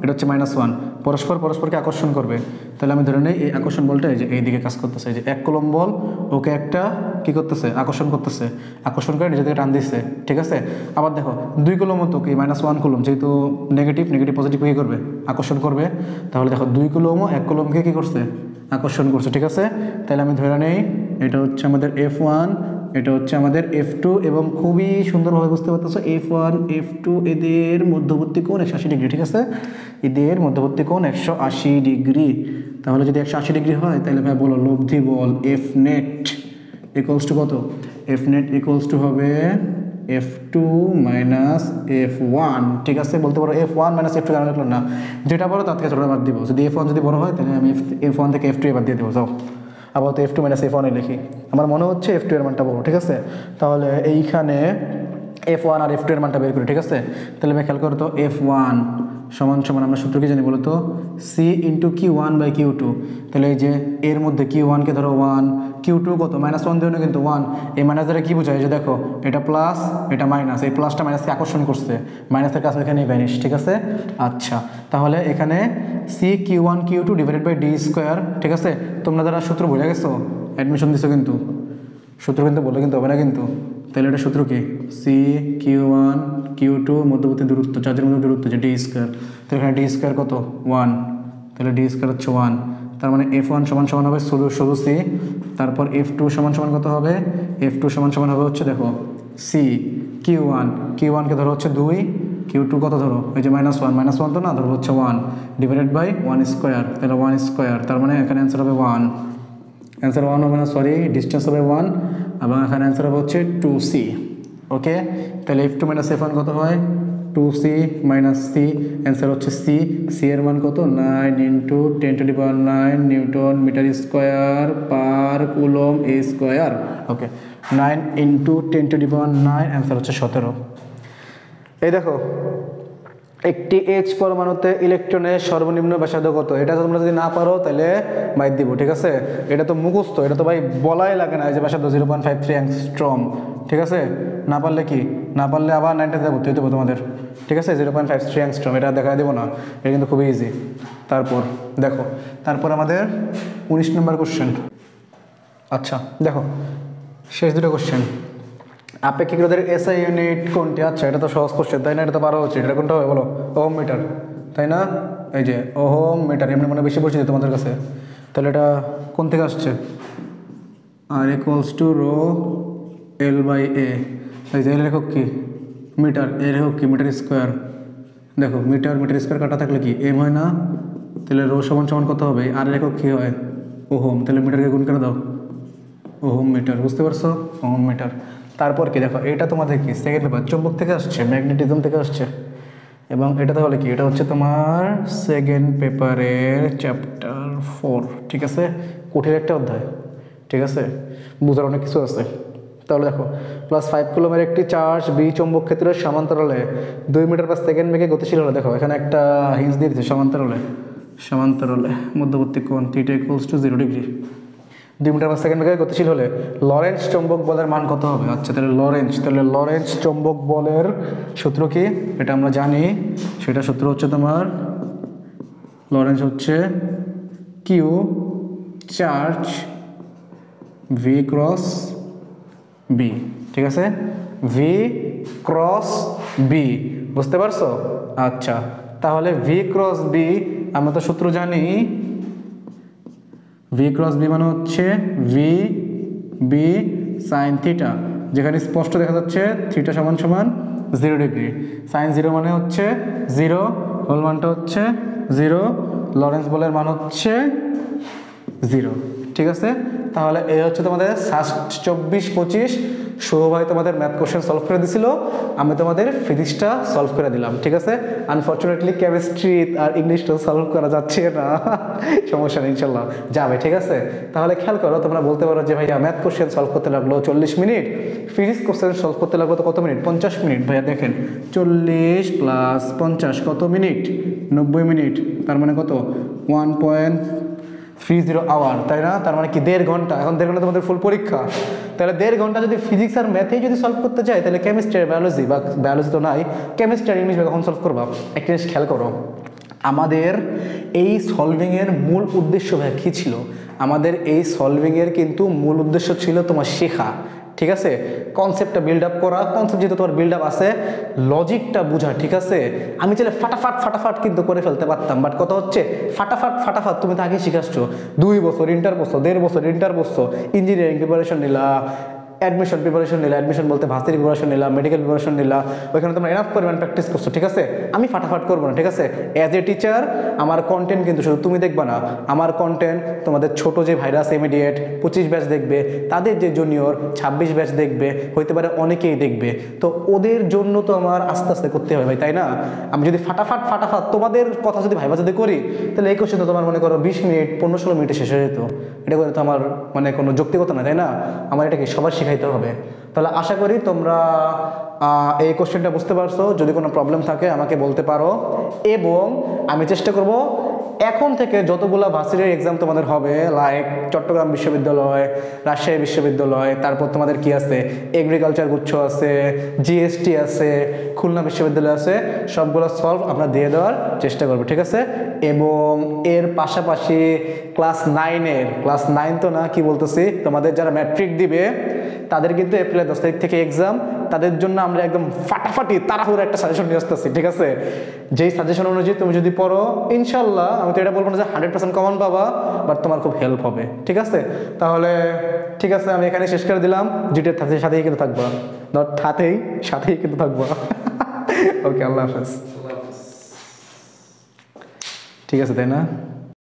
এটা হচ্ছে -1, পরস্পর পরস্পরকে আকর্ষণ করবে। তাহলে আমি ধরে নিই এই আকর্ষণ বলটা এই যে এই দিকে কাজ করতেছে, এই যে 1 কুলম্ব বল ওকে একটা কি করতেছে, আকর্ষণ করতেছে, আকর্ষণ করে নিজে থেকে টান দিচ্ছে, ঠিক আছে। আবার দেখো 2 কুলম্ব তো কি -1 কুলম্ব, যেহেতু নেগেটিভ নেগেটিভ পজিটিভ কী করবে, আকর্ষণ করবে। তাহলে দেখো 2 কুলম্ব 1 কুলম্বকে কী করছে, আকর্ষণ করছে, ঠিক আছে। তাহলে আমি ধরে নেই এটা হচ্ছে আমাদের F1, এটা হচ্ছে আমাদের F2, এবং খুবই সুন্দরভাবে বুঝতে পারতেছো F1 F2 এদের মধ্যবর্তী কোণ 180 ডিগ্রি, ঠিক আছে। এদের মধ্যবর্তী কোণ 180 ডিগ্রি। তাহলে যদি 180 ডিগ্রি হয় তাহলে ভাই বলো লব্ধি বল F নেট ইকুয়ালস টু কত, F নেট ইকুয়ালস টু হবে F2 মাইনাস F1, ঠিক আছে। বলতে পারো F1 মাইনাস F2 কেন লিখলো না, যেটা বড় তার থেকে ছোটটা বাদ দিব। যদি F1 যদি বড় হয় তাহলে আমি F1 থেকে F2 বাদ দিয়ে দেবো। যাও আবার তো F2 মাইনাস F1 লিখি, আমার মনে হচ্ছে F2 এর মানটা বড়, ঠিক আছে। তাহলে এইখানে F1 আর F2 এর মানটা বের করি, ঠিক আছে। তাহলে আমি খেয়াল করো তো F1 সমান সমান আমরা সূত্র কি জানি বলো তো, C into Q1 by Q2। তাহলে এই যে এর মধ্যে Q1কে ধরো 1, Q2 কত -1 দিও না কিন্তু 1, এই মাইনাস দ্বারা কী বোঝায়, যে দেখো এটা প্লাস এটা মাইনাস, এই প্লাসটা মাইনাসকে আকর্ষণ করছে, মাইনাসের কাছে এখানে ভ্যানিশ, ঠিক আছে। আচ্ছা তাহলে এখানে C Q1 Q2 divided by D square, ঠিক আছে। তোমরা যারা সূত্র ভুলে গেছো অ্যাডমিশন দিছো কিন্তু সূত্র কিন্তু বলে কিন্তু হবে না কিন্তু। তাহলে এটা সূত্র কি, C Q1 Q2 মধ্যবর্তী দূরত্ব, চার্জের মধ্যে দূরত্ব যে D স্কোয়ার। তো এখানে D স্কোয়ার কত 1, তাহলে D স্কোয়ার হচ্ছে 1, তার মানে F1 সমান সমান হবে শুধু C। তারপর F2 সমান সমান কত হবে, F2 সমান সমান হবে হচ্ছে দেখো C Q1কে ধরো হচ্ছে 2, Q2 কত ধরো এই যে -1 তো না, ধরো হচ্ছে 1 ডিভাইডেড বাই 1 স্কোয়ার, তাহলে 1 স্কোয়ার, তার মানে এখানে অ্যান্সার হবে 1, অ্যান্সার 1 হবে না, সরি ডিস্টেন্স হবে 1, এবং এখানে অ্যান্সার হবে হচ্ছে 2C। ওকে, তাহলে F2 মাইনাস F1 কত হয় 2C মাইনাস C, অ্যান্সার হচ্ছে C এর মান কত 9 into 10⁹ newton metre square per coulomb square. Okay 9 into 10⁹, answer হচ্ছে 17। এই দেখো একটি H পরমাণুতে ইলেকট্রনের সর্বনিম্ন ব্যাসার্ধ কত, এটা তোমরা যদি না পারো তাহলে মাইর দিব, ঠিক আছে। এটা তো মুখস্থ, এটা তো ভাই বলাই লাগে না, এই যে ব্যাসার্ধ 0.53 অ্যাংস্ট্রম, ঠিক আছে। না পারলে কি, না পারলে আবার 9তে ভর্তি হতে হবে তোমাদের, ঠিক আছে। 0.53 অ্যাংস্ট্রম এটা দেখা দেবো না, এটা কিন্তু খুবই ইজি। তারপর দেখো, তারপর আমাদের 19 নম্বর কোশ্চেন। আচ্ছা দেখো শেষ দুটো কোশ্চেন, আপেক্ষিক রোধের SI ইউনিট কোনটি? আচ্ছা এটা তো সহজ কোশ্চেন তাই না, এটা তো পারা হচ্ছে, এটা কোনটা হবে বলো, ওহম মিটার তাই না, এই যে ওহম মিটার, এমনি মনে বেশি পরিচিত তোমাদের কাছে। তাহলে এটা কোন থেকে আসছে, R equals to rho L by A, এই যে এল একক কি মিটার, এর একক কি মিটার স্কোয়ার। দেখো মিটার স্কোয়ার কাটা থাকলে কি এম হয় না, তাহলে রো সমান সমান কত হবে, আর একক কী হয় ওহম, তাহলে মিটারকে গুণ করে দাও, ওহম মিটার, বুঝতে পারছো, ওহম মিটার। তারপর কি দেখো এটা তোমাদের কি সেকেন্ড পেপার, চুম্বক থেকে আসছে, ম্যাগনেটিজম থেকে আসছে, এবং এটা তাহলে কি এটা হচ্ছে তোমার সেকেন্ড পেপারের চ্যাপ্টার 4, ঠিক আছে। কঠিন একটা অধ্যায়, ঠিক আছে, বোঝার অনেক কিছু আছে। তাহলে দেখো +5 কুলমের একটি চার্জ বি চৌম্বক ক্ষেত্রের সমান্তরালে 2 মিটার পার সেকেন্ড বেগে গতিশীল হলে, দেখো এখানে একটা হিন্স দিয়ে দিচ্ছে, সমান্তরালে মধ্যবর্তী কোণ θ equals to 0 degree, 2 metre per second বেগে গতিশীল হলে লরেন্জ চৌম্বক বলের মান কত হবে? আচ্ছা তাহলে লরেন্জ চৌম্বক বলের সূত্র কি, এটা আমরা জানি, সেটা সূত্র হচ্ছে তোমার লরেন্জ হচ্ছে q charge v cross b, ঠিক আছে, ভি ক্রস বি, বুঝতে পারছো। আচ্ছা তাহলে ভি ক্রস বি আমরা তো সূত্র জানি, ভি ক্রস বি মানে হচ্ছে ভি বি সাইন থিটা, যেখানে স্পষ্ট দেখা যাচ্ছে থিটা সমান সমান 0 ডিগ্রি, সাইন 0 মানে হচ্ছে 0, হোল মানটা হচ্ছে 0, লরেন্স বলের মান হচ্ছে 0, ঠিক আছে। তাহলে এই হচ্ছে তোমাদের 24-25 শুভ ভাই তোমাদের ম্যাথ কোশ্চেন সলভ করে দিছিল, আমি তোমাদের ফিজিক্সটা সলভ করে দিলাম, ঠিক আছে। আনফর্চুনেটলি কেমিস্ট্রি আর ইংলিশটা সলভ করা যাচ্ছে না, সমস্যা নেই ইনশাল্লাহ যাবে, ঠিক আছে। তাহলে খেয়াল করো, তোমরা বলতে পারো যে ভাইয়া ম্যাথ কোশ্চেন সলভ করতে লাগলো 40 মিনিট, ফিজিক্স কোশ্চেন সলভ করতে লাগলো তো কত মিনিট, 50 মিনিট। ভাইয়া দেখেন 40 + 50 কত মিনিট, 90 মিনিট, তার মানে কত 1.30 আওয়ার, তাই না, তার মানে কি 1.5 ঘন্টা। এখন 1.5 ঘন্টা তোমাদের ফুল পরীক্ষা, তাহলে 1.5 ঘন্টা যদি ফিজিক্স আর ম্যাথেই যদি সলভ করতে চাই, তাহলে কেমিস্ট্রি আর বায়োলজি, বা বায়োলজি তো নাই, কেমিস্ট্রি আর ইংলিশ কখন সলভ করবা, একটা জিনিস খেয়াল করো। আমাদের এই সলভিংয়ের মূল উদ্দেশ্য ভাই কী ছিল? আমাদের এই সলভিংয়ের কিন্তু মূল উদ্দেশ্য ছিল তোমার শেখা, ঠিক আছে, কনসেপ্টটা বিল্ড আপ করা, কনসেপ্ট যেহেতু তোমার বিল্ড আপ আছে, লজিকটা বোঝা, ঠিক আছে। আমি চাইলে ফাটাফাট কিন্তু করে ফেলতে পারতাম, বাট কথা হচ্ছে ফাটাফাট তুমি তো আগে শিখাচ্ছ 2 বছর, ইন্টার বছর, 1.5 বছর, ইন্টার বছর, ইঞ্জিনিয়ারিং প্রিপারেশন নিলা, অ্যাডমিশন প্রিপারেশন নিলা, অ্যাডমিশন বলতে ভার্সিটি প্রিপারেশন নিলা, মেডিকেল প্রিপারেশন নিলা, ওইখানে তোমরা এনাফ পরিমাণ প্র্যাকটিস করছো, ঠিক আছে। আমি ফাটাফাট করবো না, ঠিক আছে। অ্যাজ এ টিচার আমার কন্টেন্ট কিন্তু শুধু তুমি দেখবা না, আমার কন্টেন্ট তোমাদের ছোট যে ভাইরাস ইমিডিয়েট 25 ব্যাচ দেখবে, তাদের যে জুনিয়র 26 ব্যাচ দেখবে, হইতে পারে অনেকেই দেখবে, তো ওদের জন্য তো আমার আস্তে আস্তে করতে হবে ভাই, তাই না? আমি যদি ফাটাফাট তোমাদের কথা যদি ভাইবা যদি করি, তাহলে এই কোশ্চেন তো তোমার মনে করো 20 মিনিট 15-16 মিনিটে শেষ হয়ে যেত। এটা করে তো আমার মানে কোনো যৌক্তিকতা না, তাই না? আমার এটাকে সবার শিখাইতে হবে। তাহলে আশা করি তোমরা এই কোশ্চেনটা বুঝতে পারছো। যদি কোনো প্রবলেম থাকে আমাকে বলতে পারো, এবং আমি চেষ্টা করব এখন থেকে যতগুলো ভার্সিটির এক্সাম তোমাদের হবে, লাইক চট্টগ্রাম বিশ্ববিদ্যালয়, রাজশাহী বিশ্ববিদ্যালয়, তারপর তোমাদের কি আছে, এগ্রিকালচার গুচ্ছ আছে, জিএসটি আছে, খুলনা বিশ্ববিদ্যালয় আছে, সবগুলো সলভ আমরা দিয়ে দেওয়ার চেষ্টা করবো, ঠিক আছে। এবং এর পাশাপাশি ক্লাস 9 তো না, কি বলতেছি, তোমাদের যারা ম্যাট্রিক দিবে তাদের কিন্তু এপ্রিলের 10 তারিখ থেকে এক্সাম। তাদের জন্য আমরা একদম ফাটাফাটি তাড়াহুড়ো একটা সাজেশন নিয়ে আসতেছি, ঠিক আছে। যেই সাজেশন অনুযায়ী তুমি যদি পড়ো, ইনশাল্লাহ আমি তো এটা বলবো না যে 100% কমন পাবা, বাট তোমার খুব হেল্প হবে, ঠিক আছে। তাহলে ঠিক আছে, আমি এখানে শেষ করে দিলাম। জিটের সাথেই কিন্তু থাকবো, সাথেই কিন্তু থাকবো। ওকে, আল্লাহ হাফেজ। ঠিক আছে, তাই না?